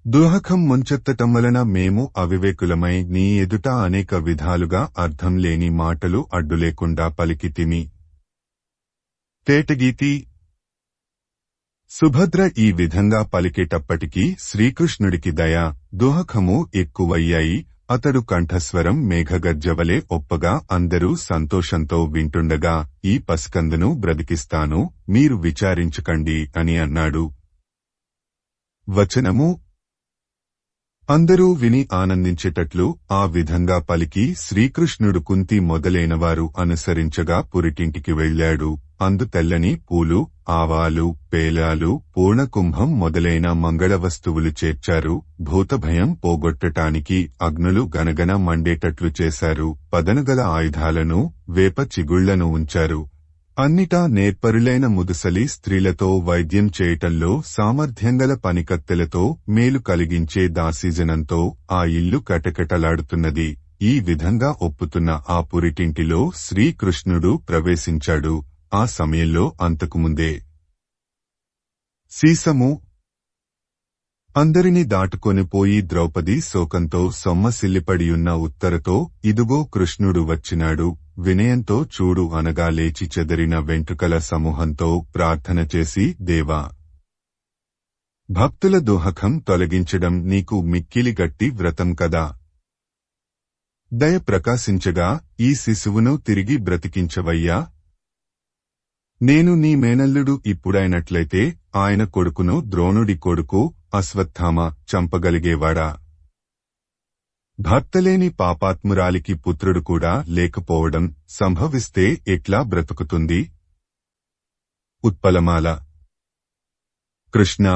దుహకం ముంచెత్తటం వలన మేము అవివేకులమై నీ ఎదుట అనేక విధాలుగా అర్థం లేని మాటలు అడ్డులేకుండా పలికితిమి. తేటగీతి. సుభద్ర ఈ విధంగా పలికేటప్పటికీ శ్రీకృష్ణుడికి దయ, దుహకము ఎక్కువయ్యాయి. అతడు కంఠస్వరం మేఘగర్జవలే ఒప్పగా అందరూ సంతోషంతో వింటుండగా, ఈ పస్కందును బ్రతికిస్తాను, మీరు విచారించకండి అని అన్నాడు. వచనము అందరూ విని ఆనందించేటట్లు ఆ విధంగా పలికి శ్రీకృష్ణుడు కుంతి మొదలైనవారు అనుసరించగా పురిటింటికి వెళ్లాడు. అందు తెల్లని పూలు, ఆవాలు, పేలాలు, పూర్ణకుంభం మొదలైన మంగళ వస్తువులు చేర్చారు. భూతభయం పోగొట్టటానికి అగ్నులు గనగన మండేటట్లు చేశారు. పదనుగల ఆయుధాలను, వేప చిగుళ్లను ఉంచారు. అన్నిటా నేర్పరులైన ముదుసలి స్త్రీలతో వైద్యం చేయటంలో సామర్థ్యంగల పనికత్తెలతో మేలు కలిగించే దాసీజనంతో ఆ ఇల్లు కటకటలాడుతున్నది. ఈ విధంగా ఒప్పుతున్న ఆ పురిటింటిలో శ్రీకృష్ణుడు ప్రవేశించాడు. ఆ సమయంలో అంతకుముందే సీసము అందరినీ దాటుకొనిపోయి ద్రౌపది శోకంతో సొమ్మసిల్లిపడియున్న ఉత్తరతో ఇదుగో కృష్ణుడు వచ్చినాడు, వినయంతో చూడు అనగా లేచి చెదరిన వెంట్రుకల సమూహంతో ప్రార్థన చేసి, దేవా, భక్తుల దుహకం తొలగించడం నీకు మిక్కిలి గట్టి వ్రతం కదా. దయ ప్రకాశించగా ఈ శిశువును తిరిగి బ్రతికించవయ్యా. నేను నీ మేనల్లుడు ఇప్పుడైనట్లయితే ఆయన కొడుకును ద్రోణుడి కొడుకు అశ్వత్థామ చంపగలిగేవాడా? భర్తలేని పాపాత్మురాలికి పుత్రుడు కూడా లేకపోవడం సంభవిస్తే ఎట్లా బ్రతుకుతుంది? ఉత్పలమాల. కృష్ణ,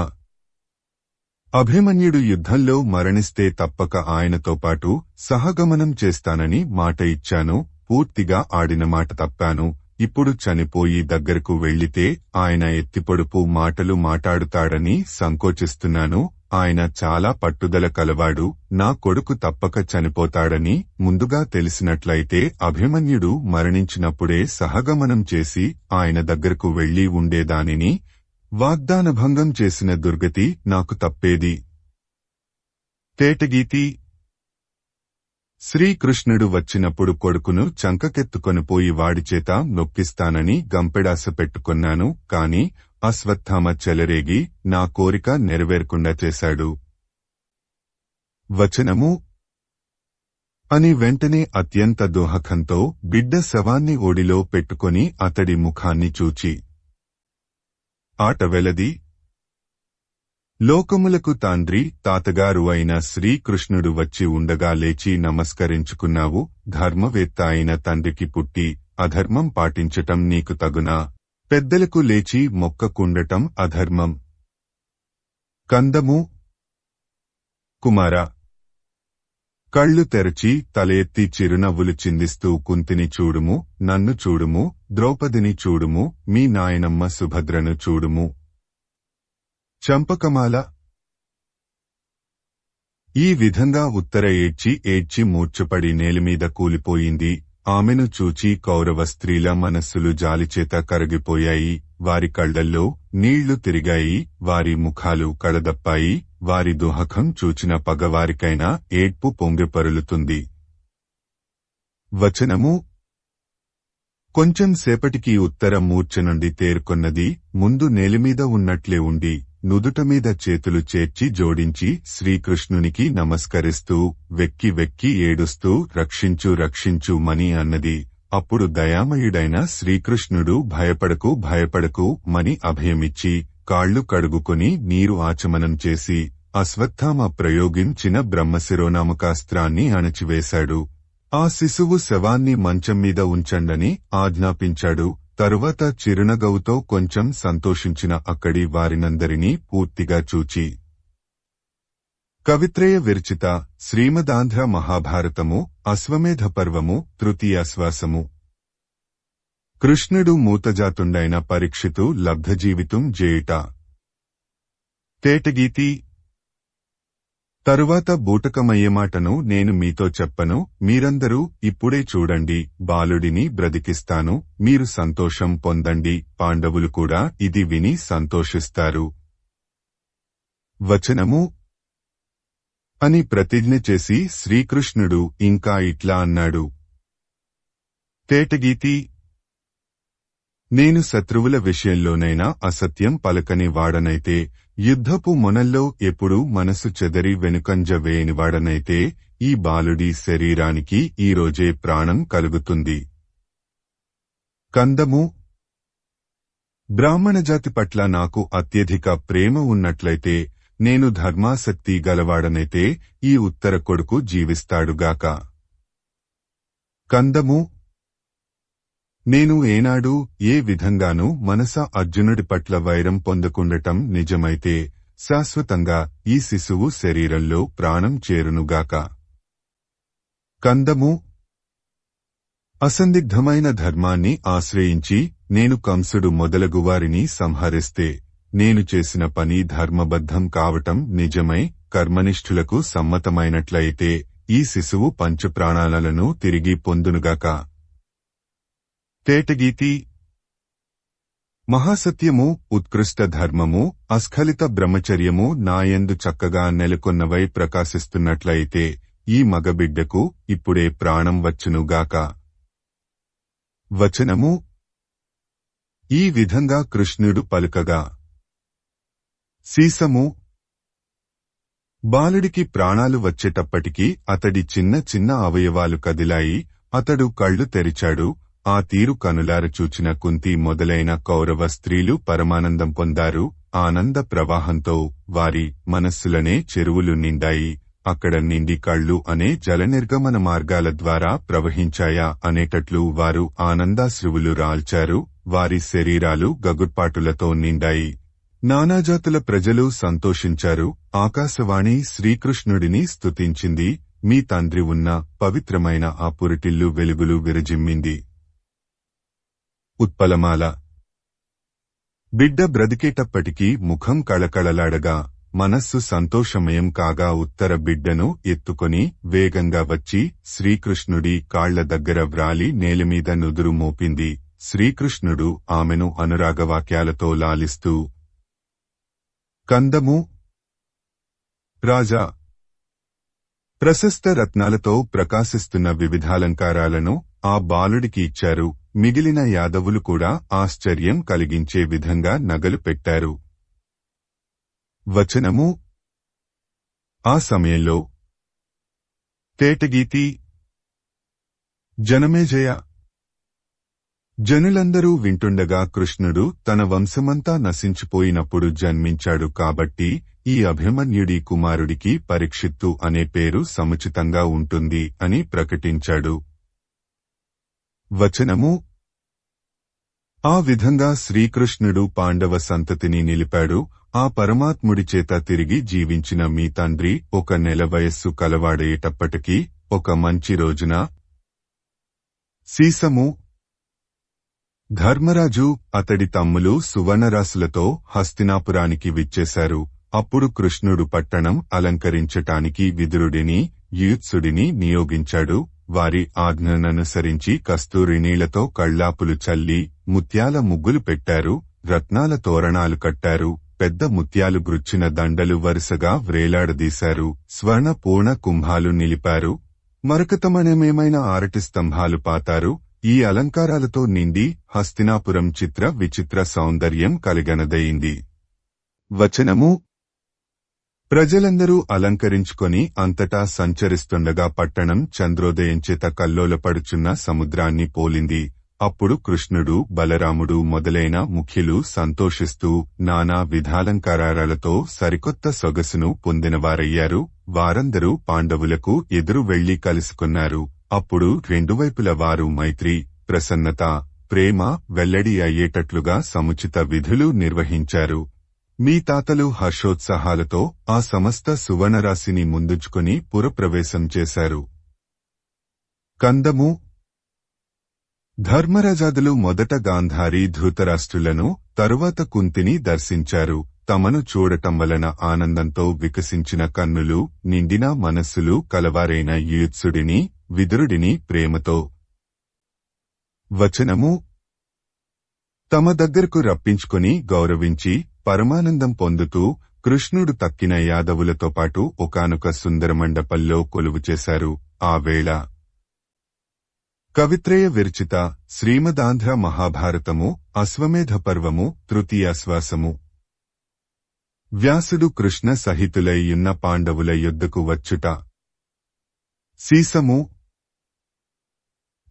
అభిమన్యుడు యుద్ధంలో మరణిస్తే తప్పక ఆయనతో పాటు సహగమనం చేస్తానని మాట ఇచ్చాను. పూర్తిగా ఆడిన మాట తప్పాను. ఇప్పుడు చనిపోయి దగ్గరకు వెళ్లితే ఆయన ఎత్తిపొడుపు మాటలు మాటాడుతాడని సంకోచిస్తున్నాను. ఆయన చాలా పట్టుదల కలవాడు. నా కొడుకు తప్పక చనిపోతాడని ముందుగా తెలిసినట్లయితే అభిమన్యుడు మరణించినప్పుడే సహగమనం చేసి ఆయన దగ్గరకు వెళ్లి ఉండేదానిని. వాగ్దానభంగం చేసిన దుర్గతి నాకు తప్పేది. తేటగీతి. శ్రీకృష్ణుడు వచ్చినప్పుడు కొడుకును చంకకెత్తుకొనిపోయి వాడిచేత నొక్కిస్తానని గంపెడాస పెట్టుకున్నాను. కాని అశ్వత్థామ చెలరేగి నా కోరిక నెరవేరకుండా చేశాడు. వచనము అని వెంటనే అత్యంత దోహకంతో బిడ్డ శవాన్ని ఒడిలో పెట్టుకొని అతడి ముఖాన్ని చూచి, ఆట వెలది. లోకములకు తండ్రి తాతగారు అయిన శ్రీకృష్ణుడు వచ్చి ఉండగా లేచి నమస్కరించుకున్నావు. ధర్మవేత్త అయిన తండ్రికి పుట్టి అధర్మం పాటించటం నీకు తగునా? పెద్దలకు లేచి మొక్కకుండటం అధర్మం. కందము. కుమార, కళ్ళు తెరచి తల ఎత్తి చిరునవ్వులు చిందిస్తూ కుంతిని చూడుము, నన్ను చూడుము, ద్రౌపదిని చూడుము, మీ నాయనమ్మ సుభద్రను చూడుము. చంపకమాల. ఈ విధంగా ఉత్తర ఏడ్చి ఏడ్చి మూర్ఛపడి నేలమీద కూలిపోయింది. ఆమెను చూచి కౌరవ స్త్రీల మనస్సులు జాలిచేత కరిగిపోయాయి. వారి కళ్లల్లో నీళ్లు తిరిగాయి, వారి ముఖాలు కడదప్పాయి. వారి దుహకం చూచిన పగవారికైనా ఏడ్పు పొంగిపొరలుతుంది. వచనము: కొంచెం సేపటికి ఉత్తర మూర్ఛ నుండి తేరుకొన్నది. ముందు నేలమీద ఉన్నట్లే ఉండి నుదుటమీద చేతులు చేర్చి జోడించి శ్రీకృష్ణునికి నమస్కరిస్తూ వెక్కి వెక్కి ఏడుస్తూ రక్షించు రక్షించు మని అన్నది. అప్పుడు దయామయుడైన శ్రీకృష్ణుడు భయపడకు భయపడకు మని అభయమిచ్చి కాళ్లు కడుగుకొని నీరు ఆచమనం చేసి అశ్వత్థామ ప్రయోగించిన బ్రహ్మశిరోనామకాస్త్రాన్ని అణచివేశాడు. ఆ శిశువు శవాన్ని మంచం మీద ఉంచండని ఆజ్ఞాపించాడు. తరువాత చిరునగవుతో కొంచెం సంతోషించిన అక్కడి వారినందరినీ పూర్తిగా చూచి కవిత్రయ విరచిత శ్రీమదాంధ్ర మహాభారతము అశ్వమేధ పర్వము తృతీయాశ్వాసము. కృష్ణుడు మూతజాతుండైన పరీక్షితు లబ్ధజీవితం జేయుట. తేటగీతి: తరువాత బూటకమయ్యేమాటను నేను మీతో చెప్పను. మీరందరూ ఇప్పుడే చూడండి. బాలుడిని బ్రతికిస్తాను. మీరు సంతోషం పొందండి. పాండవులు కూడా ఇది విని సంతోషిస్తారు. వచనము: అని ప్రతిజ్ఞ చేసి శ్రీకృష్ణుడు ఇంకా ఇట్లా అన్నాడు. తేటగీతి: నేను శత్రువుల విషయంలోనైనా అసత్యం పలకని వాడనైతే, యుద్ధపు మొనల్లో ఎప్పుడూ మనసు చెదరి వెనుకంజ వేయనివాడనైతే ఈ బాలుడి శరీరానికి ఈరోజే ప్రాణం కలుగుతుంది. కందము: బ్రాహ్మణజాతి పట్ల నాకు అత్యధిక ప్రేమ ఉన్నట్లయితే, నేను ధర్మాసక్తి గలవాడనైతే ఈ ఉత్తర కొడుకు జీవిస్తాడుగాక. కందము: నేను ఏనాడు ఏ విధంగానూ మనస అర్జునుడి పట్ల వైరం పొందకుండటం నిజమైతే శాశ్వతంగా ఈ శిశువు శరీరంలో ప్రాణం చేరునుగాక. కందము: అసందిగ్ధమైన ధర్మాన్ని ఆశ్రయించి నేను కంసుడు మొదలగువారిని సంహరిస్తే, నేను చేసిన పని ధర్మబద్ధం కావటం నిజమై కర్మనిష్ఠులకు సమ్మతమైనట్లయితే ఈ శిశువు పంచప్రాణాలను తిరిగి పొందునుగాక. తేటగీతి: మహాసత్యము, ఉత్కృష్ట ధర్మము, అస్ఖలిత బ్రహ్మచర్యము నాయందు చక్కగా నెలకొన్నవై ప్రకాశిస్తున్నట్లయితే ఈ మగబిడ్డకు ఇప్పుడే ప్రాణం వచ్చునుగాక. వచనము: ఈ విధంగా కృష్ణుడు పలుకగా సీసము బాలుడికి ప్రాణాలు వచ్చేటప్పటికి అతడి చిన్న చిన్న అవయవాలు కదిలాయి. అతడు కళ్ళు తెరిచాడు. ఆ తీరు కనులార చూచిన కుంతి మొదలైన కౌరవ స్త్రీలు పరమానందం పొందారు. ఆనంద ప్రవాహంతో వారి మనస్సులనే చెరువులు నిండాయి. అక్కడ నిండి కళ్ళు అనే జలనిర్గమన మార్గాల ద్వారా ప్రవహించాయా అనేటట్లు వారు ఆనందాశ్రువులు రాల్చారు. వారి శరీరాలు గగుర్పాటులతో నిండాయి. నానాజాతుల ప్రజలు సంతోషించారు. ఆకాశవాణి శ్రీకృష్ణుడిని స్తుతించింది. మీ తండ్రి ఉన్న పవిత్రమైన ఆ పురిటిల్లు వెలుగులు విరజిమ్మింది. ఉత్పలమాల: బిడ్డ బ్రతికేటప్పటికీ ముఖం కళకళలాడగా మనస్సు సంతోషమయం కాగా ఉత్తర బిడ్డను ఎత్తుకొని వేగంగా వచ్చి శ్రీకృష్ణుడి కాళ్ల దగ్గర వ్రాలి నేలమీద నుదురు మోపింది. శ్రీకృష్ణుడు ఆమెను అనురాగవాక్యాలతో లాలిస్తూ కందము: రాజా, ప్రశస్త రత్నాలతో ప్రకాశిస్తున్న వివిధాలంకారాలను ఆ బాలుడికి ఇచ్చారు. మిగిలిన యాదవులు కూడా ఆశ్చర్యం కలిగించే విధంగా నగలు పెట్టారు. వచనము: ఆ సమయంలో తేటగీతి: జనమేజయ జనులందరూ వింటుండగా కృష్ణుడు తన వంశమంతా నశించిపోయినప్పుడు జన్మించాడు కాబట్టి ఈ అభిమన్యుడి కుమారుడికి పరీక్షిత్తు అనే పేరు సముచితంగా ఉంటుంది అని ప్రకటించాడు. వచనము: ఆ విధంగా శ్రీకృష్ణుడు పాండవ సంతతిని నిలిపాడు. ఆ పరమాత్ముడి చేత తిరిగి జీవించిన మీ తండ్రి 1 నెల వయస్సు కలవాడయ్యేటప్పటికీ ఒక మంచి రోజున సీసము ధర్మరాజు అతడి తమ్ములు సువర్ణరాశులతో హస్తినాపురానికి విచ్చేశారు. అప్పుడు కృష్ణుడు పట్టణం అలంకరించటానికి విదురుడిని యూత్సుడిని నియోగించాడు. వారి ఆజ్ఞననుసరించి కస్తూరి నీళ్లతో కళ్లాపులు చల్లి ముత్యాల ముగ్గులు పెట్టారు, రత్నాల తోరణాలు కట్టారు, పెద్ద ముత్యాలు గుచ్చిన దండలు వరుసగా వ్రేలాడదీశారు, స్వర్ణ పూర్ణ కుంభాలు నిలిపారు, మరకతమణమేమైన ఆరటి స్తంభాలు పాతారు. ఈ అలంకారాలతో నిండి హస్తినాపురం చిత్ర విచిత్ర సౌందర్యం కలిగనదయింది. వచనము: ప్రజలందరూ అలంకరించుకొని అంతటా సంచరిస్తుండగా పట్టణం చంద్రోదయంచేత కల్లోలపడుచున్న సముద్రాన్ని పోలింది. అప్పుడు కృష్ణుడు, బలరాముడు మొదలైన ముఖ్యులు సంతోషిస్తూ నానా విధాలంకారాలతో సరికొత్త సొగసును పొందినవారయ్యారు. వారందరూ పాండవులకు ఎదురు వెళ్లి కలుసుకున్నారు. అప్పుడు రెండువైపుల వారు మైత్రి, ప్రసన్నత, ప్రేమ వెల్లడి అయ్యేటట్లుగా సముచిత విధులు నిర్వహించారు. మీ తాతలు హర్షోత్సాహాలతో ఆ సమస్త సువర్ణరాశిని ముందుంచుకుని పురప్రవేశం చేశారు. కందము: ధర్మరాజాదులు మొదట గాంధారి, ధృతరాష్ట్రులను, తరువాత కుంతిని దర్శించారు. తమను చూడటం వలన ఆనందంతో వికసించిన కన్నులు, నిండిన మనస్సులు కలవారైన యుయుత్సుడిని, విదురుడిని ప్రేమతో. వచనము: తమ దగ్గరకు రప్పించుకొని గౌరవించి పరమానందం పొందుతూ కృష్ణుడు తక్కిన యాదవులతో పాటు ఒకానొక సుందరమండపంలో కొలువు చేశారు. ఆ వేళ కవిత్రయ విరచిత శ్రీమదాంధ్ర మహాభారతము అశ్వమేధ పర్వము తృతీయాశ్వాసము. వ్యాసుడు కృష్ణ సహితులైయున్న పాండవుల యొద్దకు వచ్చుట. సీసము: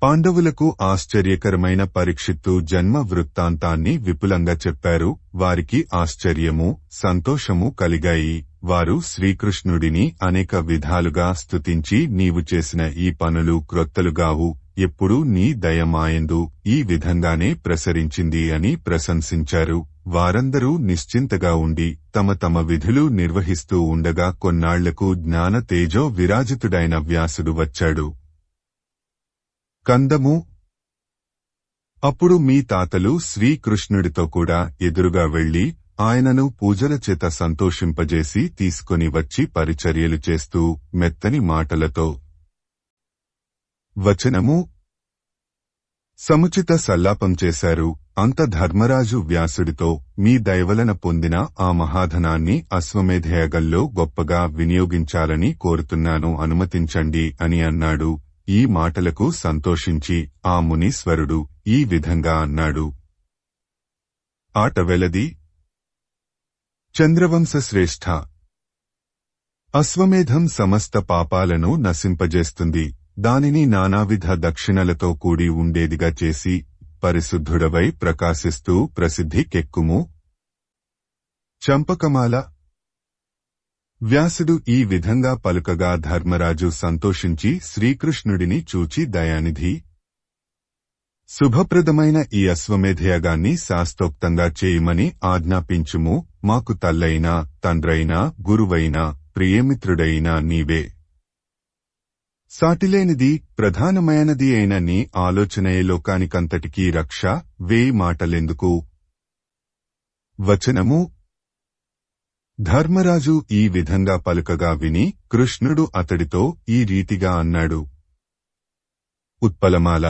పాండవులకు ఆశ్చర్యకరమైన పరీక్షిత్తు జన్మ వృత్తాంతాన్ని విపులంగా చెప్పారు. వారికి ఆశ్చర్యము, సంతోషము కలిగాయి. వారు శ్రీకృష్ణుడిని అనేక విధాలుగా స్తుతించి, నీవు చేసిన ఈ పనులు క్రొత్తలుగావు, ఎప్పుడూ నీ దయ మాయందు ఈ విధంగానే ప్రసరించింది అని ప్రశంసించారు. వారందరూ నిశ్చింతగా ఉండి తమ తమ విధులు నిర్వహిస్తూ ఉండగా కొన్నాళ్లకు జ్ఞాన తేజో విరాజితుడైన వ్యాసుడు వచ్చాడు. కందము: అప్పుడు మీ తాతలు శ్రీకృష్ణుడితో కూడా ఎదురుగా వెళ్లి ఆయనను పూజల చేత సంతోషింపజేసి తీసుకొని వచ్చి పరిచర్యలు చేస్తూ మెత్తని మాటలతో. వచనము: సముచిత సల్లాపం చేశారు. అంత ధర్మరాజు వ్యాసుడితో, మీ దయవలన పొందిన ఆ మహాధనాన్ని అశ్వమేధయాగంలో గొప్పగా వినియోగించాలని కోరుతున్నాను, అనుమతించండి అని అన్నాడు. ఈ మాటలకు సంతోషించి ఆ మునీశ్వరుడు ఈ విధంగా అన్నాడు. ఆటవెలది. చంద్రవంశశ్రేష్ఠ, అశ్వమేధం సమస్త పాపాలను నశింపజేస్తుంది. దానిని నానావిధ దక్షిణలతో కూడి ఉండేదిగా చేసి పరిశుద్ధుడవై ప్రకాశిస్తూ ప్రసిద్ధి కెక్కుము. చంపకమాల. వ్యాసుడు ఈ విధంగా పలుకగా ధర్మరాజు సంతోషించి శ్రీకృష్ణుడిని చూచి, దయానిధి, శుభప్రదమైన ఈ అశ్వమేధయాగాన్ని శాస్త్రోక్తంగా చేయమని ఆజ్ఞాపించుము. మాకు తల్లైనా, తండ్రైనా, గురువైనా, ప్రియమిత్రుడైనా నీవే. సాటిలేనిది, ప్రధానమైనది అయిన నీ ఆలోచనయే లోకానికంతటికీ రక్ష. వేయి మాటలెందుకు? వచనము: ధర్మరాజు ఈ విధంగా పలుకగా విని కృష్ణుడు అతడితో ఈ రీతిగా అన్నాడు. ఉత్పలమాల.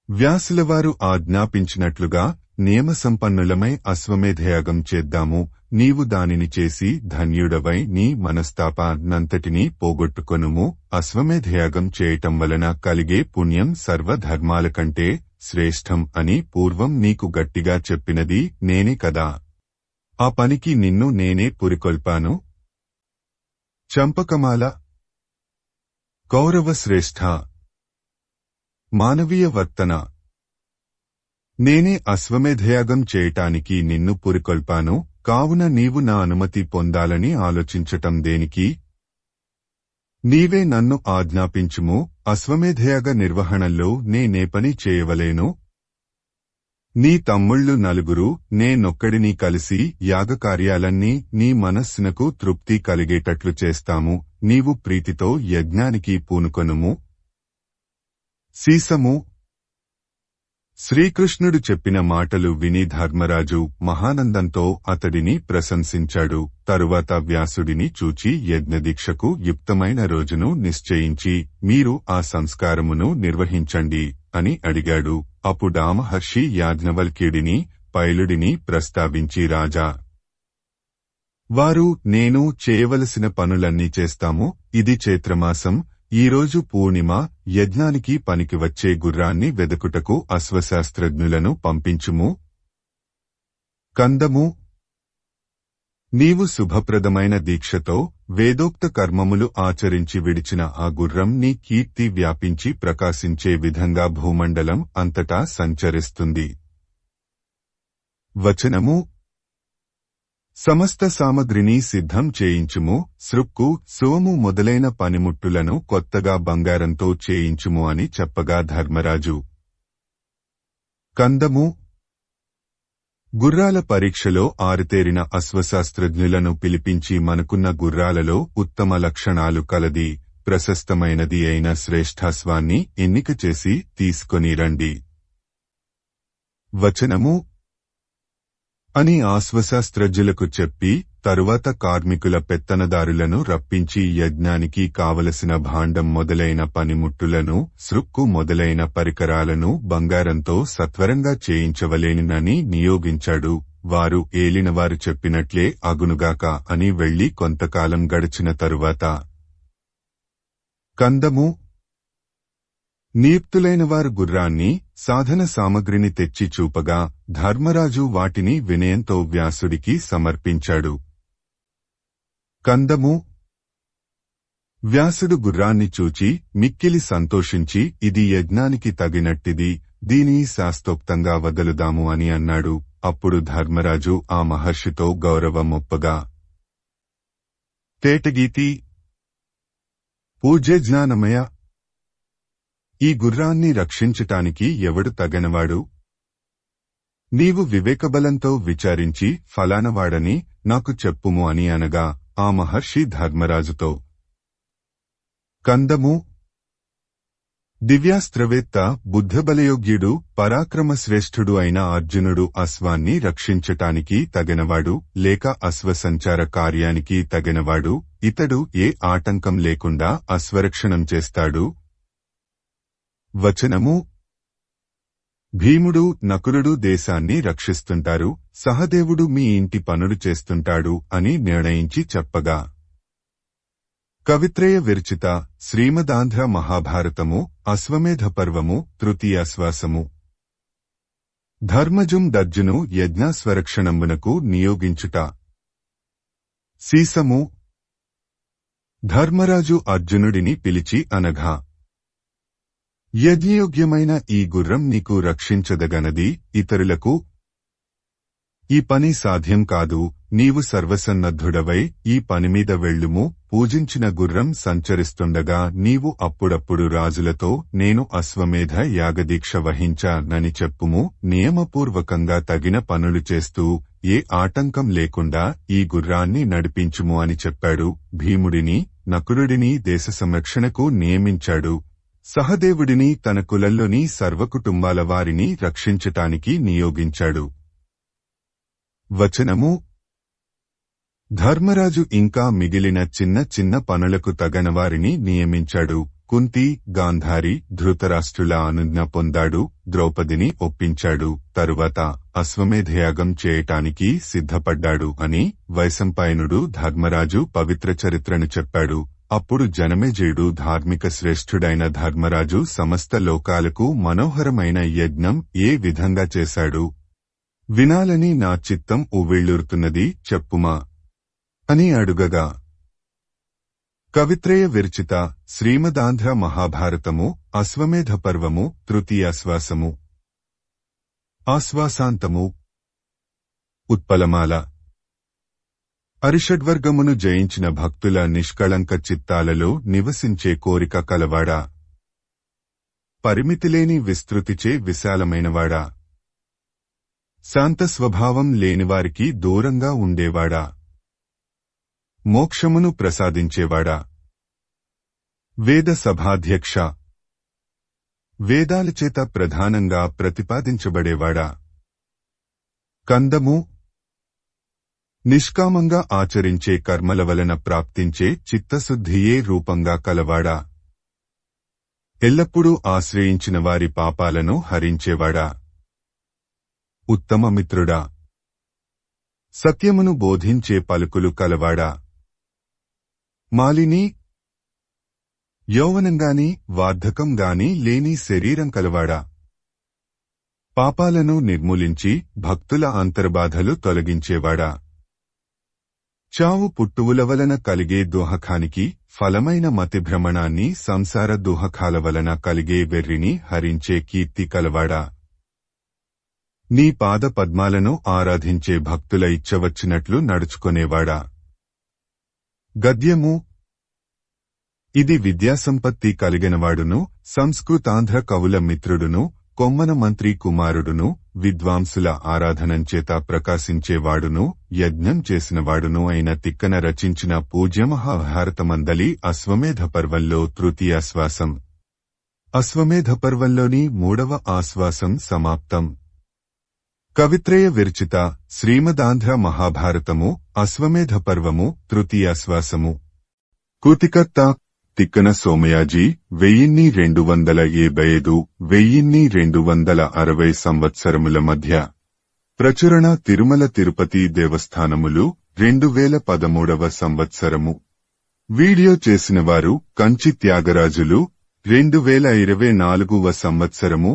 వ్యాసులవారు ఆజ్ఞాపించినట్లుగా నియమసంపన్నులమై అశ్వమేధయాగం చేద్దాము. నీవు దానిని చేసి ధన్యుడవై నీ మనస్తాపాన్నంతటినీ పోగొట్టుకొనుము. అశ్వమేధయాగం చేయటం వలన కలిగే పుణ్యం సర్వధర్మాల కంటే శ్రేష్టం అని పూర్వం నీకు గట్టిగా చెప్పినది నేనే కదా. ఆ పనికి నిన్ను నేనే పురికొల్పాను. చంపకమాల. కౌరవశ్రేష్ఠ, మానవీయ వర్తన. నేనే అశ్వమేధయాగం చేయటానికి నిన్ను పురికొల్పాను. కావున నీవు నా అనుమతి పొందాలని ఆలోచించటం దేనికి? నీవే నన్ను ఆజ్ఞాపించుము. అశ్వమేధయాగ నిర్వహణలో నేనే పని చేయవలేను. నీ తమ్ముళ్ళు నలుగురు, నేనొక్కడిని కలిసి యాగకార్యాలన్నీ నీ మనస్సునకు తృప్తి కలిగేటట్లు చేస్తాము. నీవు ప్రీతితో యజ్ఞానికి పూనుకొనుము. సీసము. శ్రీకృష్ణుడు చెప్పిన మాటలు విని ధర్మరాజు మహానందంతో అతడిని ప్రశంసించాడు. తరువాత వ్యాసుడిని చూచి యజ్ఞదీక్షకు యుక్తమైన రోజును నిశ్చయించి మీరు ఆ సంస్కారమును నిర్వహించండి అని అడిగాడు. అప్పుడా మహర్షి యాజ్ఞవల్క్యుడిని పైలుడిని ప్రస్తావించి రాజా, వారు నేను చేయవలసిన పనులన్నీ చేస్తాము. ఇది చైత్రమాసం, ఈరోజు పూర్ణిమ, యజ్ఞానికి పనికి వచ్చే గుర్రాన్ని వెదకుటకు అశ్వశాస్త్రజ్ఞులను పంపించుము. కందము, నీవు శుభప్రదమైన దీక్షతో వేదోక్త కర్మములు ఆచరించి విడిచిన ఆ గుర్రం నీ కీర్తి వ్యాపించి ప్రకాశించే విధంగా భూమండలం అంతటా సంచరిస్తుంది. వచనము, సమస్త సామగ్రిని సిద్ధం చేయించుము. సృక్కు, సువము మొదలైన పనిముట్టులను కొత్తగా బంగారంతో చేయించుము అని చెప్పగా ధర్మరాజు కందము, గుర్రాల పరీక్షలో ఆరితేరిన అశ్వశాస్త్రజ్ఞులను పిలిపించి మనకున్న గుర్రాలలో ఉత్తమ లక్షణాలు కలది, ప్రశస్తమైనది అయిన శ్రేష్ఠాశ్వాన్ని ఎన్నిక చేసి తీసుకొని రండి. వచనము అని అశ్వశాస్త్రజ్ఞులకు చెప్పి తరువాత కార్మికుల పెత్తనదారులను రప్పించి యజ్ఞానికి కావలసిన భాండం మొదలైన పనిముట్టులను, సృక్కు మొదలైన పరికరాలను బంగారంతో సత్వరంగా చేయించవలేనని నియోగించాడు. వారు ఏలినవారు చెప్పినట్లే అగునుగాక అని వెళ్లి కొంతకాలం గడిచిన తరువాత కందము, నియుక్తులైనవారు గుర్రాన్ని, సాధన సామగ్రిని తెచ్చి చూపగా ధర్మరాజు వాటిని వినయంతో వ్యాసుడికి సమర్పించాడు. కందము, వ్యాసుడు గుర్రాన్ని చూచి మిక్కిలి సంతోషించి ఇది యజ్ఞానికి తగినట్టిది, దీని శాస్త్రోక్తంగా వదలుదాము అని అన్నాడు. అప్పుడు ధర్మరాజు ఆ మహర్షితో గౌరవమొప్పగా తేటగీతి పూజ్యజ్ఞానమయ, ఈ గుర్రాన్ని రక్షించటానికి ఎవడు తగనవాడు? నీవు వివేకబలంతో విచారించి ఫలానవాడని నాకు చెప్పుము అని అనగా ఆ మహర్షి ధర్మరాజుతో కందము, దివ్యాస్త్రవేత్త, బుద్ధబలయోగ్యుడు, పరాక్రమశ్రేష్ఠుడు అయిన అర్జునుడు అశ్వాన్ని రక్షించటానికి తగినవాడు, లేక అశ్వసంచార కార్యానికి తగినవాడు. ఇతడు ఏ ఆటంకం లేకుండా అశ్వరక్షణం చేస్తాడు. వచనము, భీముడు, నకులుడు దేశాన్ని రక్షిస్తుంటారు, సహదేవుడు మీ ఇంటి పనులు చేస్తుంటాడు అని నిర్ణయించి చెప్పగా కవిత్రయ విరచిత శ్రీమదాంధ్ర మహాభారతము అశ్వమేధ పర్వము తృతీయాశ్వాసము. ధర్మజుం దర్జును యజ్ఞస్వరక్షణంబునకు నియోగించుట. సీసము, ధర్మరాజు అర్జునుడిని పిలిచి అనగా యజ్ఞయోగ్యమైన ఈ గుర్రం నీకు రక్షించదగనది, ఇతరులకు ఈ పని సాధ్యం కాదు. నీవు సర్వసన్నద్ధుడవై ఈ పనిమీద వెళ్ళుము. పూజించిన గుర్రం సంచరిస్తుండగా నీవు అప్పుడప్పుడు రాజులతో నేను అశ్వమేధ యాగదీక్ష వహించానని చెప్పుము. నియమపూర్వకంగా తగిన పనులు చేస్తూ ఏ ఆటంకం లేకుండా ఈ గుర్రాన్ని నడిపించుము అని చెప్పాడు. భీముడిని, నకులుడిని దేశ సంరక్షణకు నియమించాడు. సహదేవుడిని తన కులంలోని సర్వకుటుంబాల వారిని రక్షించటానికి నియోగించాడు. వచనము, ధర్మరాజు ఇంకా మిగిలిన చిన్న చిన్న పనులకు తగనవారిని నియమించాడు. కుంతి, గాంధారి, ధృతరాష్ట్రుల అనుజ్ఞ పొందాడు. ద్రౌపదిని ఒప్పించాడు. తరువాత అశ్వమేధయాగం చేయటానికి సిద్ధపడ్డాడు అని వైశంపాయనుడు ధర్మరాజు పవిత్ర చరిత్రను చెప్పాడు. అప్పుడు జనమేజయుడు ధార్మిక శ్రేష్ఠుడైన ధర్మరాజు సమస్త లోకాలకు మనోహరమైన యజ్ఞం ఏ విధంగా చేశాడు వినాలని నా చిత్తం ఉవ్విళ్ళూరుతున్నది, చెప్పుమా అని అడుగగా కవిత్రయ విరచిత శ్రీమదాంధ్ర మహాభారతము అశ్వమేధ పర్వము తృతీయాశ్వాసము. ఆశ్వాసాంతము. ఉత్పలమాల. అరిషడ్వర్గమును జయించిన భక్తుల నిష్కళంక చిత్తాలలో నివసించే కోరిక కలవాడా, పరిమితిలేని విస్తృతిచే విశాలమైనవాడా, శాంత స్వభావం లేనివారికి దూరంగా ఉండేవాడా, మోక్షమును ప్రసాదించేవాడా, వేద సభాధ్యక్ష, వేదాలచేత ప్రధానంగా ప్రతిపాదించబడేవాడా? కందము. నిష్కామంగా ఆచరించే కర్మల వలన ప్రాప్తించే చిత్తశుద్ధియే రూపంగా కలవాడా? ఎల్లప్పుడూ ఆశ్రయించిన వారి పాపాలను హరించేవాడా? ఉత్తమ మిత్రుడా? సత్యమును బోధించే పలుకులు కలవాడా? మాలిని. యౌవనంగాని వార్ధకంగాని లేని శరీరం కలవాడా? పాపాలను నిర్మూలించి భక్తుల అంతర్బాధలు తొలగించేవాడా? చావు పుట్టువుల వలన కలిగే దుహకానికి ఫలమైన మతిభ్రమణాన్ని సంసార దుహకాల వలన కలిగే వెర్రిని హరించే కీర్తి కలవాడా? నీ పాద పద్మాలను ఆరాధించే భక్తుల ఇచ్చవచ్చినట్లు నడుచుకునేవాడా? గద్యము. ఇది విద్యాసంపత్తి కలిగినవాడును, సంస్కృతాంధ్ర కవుల మిత్రుడును, కొమ్మన మంత్రి కుమారుడును, విద్వాంసుల ఆరాధనంచేత ప్రకాశించేవాడును, యజ్ఞం చేసినవాడును అయిన తిక్కన రచించిన పూజ్యమహాభారతమందలి అశ్వమేధ పర్వంలో తృతీయాశ్వాసం. అశ్వమేధ పర్వంలోని 3వ ఆశ్వాసం సమాప్తం. కవిత్రయ విరచిత శ్రీమదాంధ్ర మహాభారతము అశ్వమేధ పర్వము తృతీయాశ్వాసము. కృతికర్త తిక్కన సోమయాజీ 1275–1260 సంవత్సరముల మధ్య. ప్రచురణ తిరుమల తిరుపతి దేవస్థానములు 2013వ సంవత్సరము. వీడియో చేసినవారు కంచి త్యాగరాజులు 2024వ సంవత్సరము.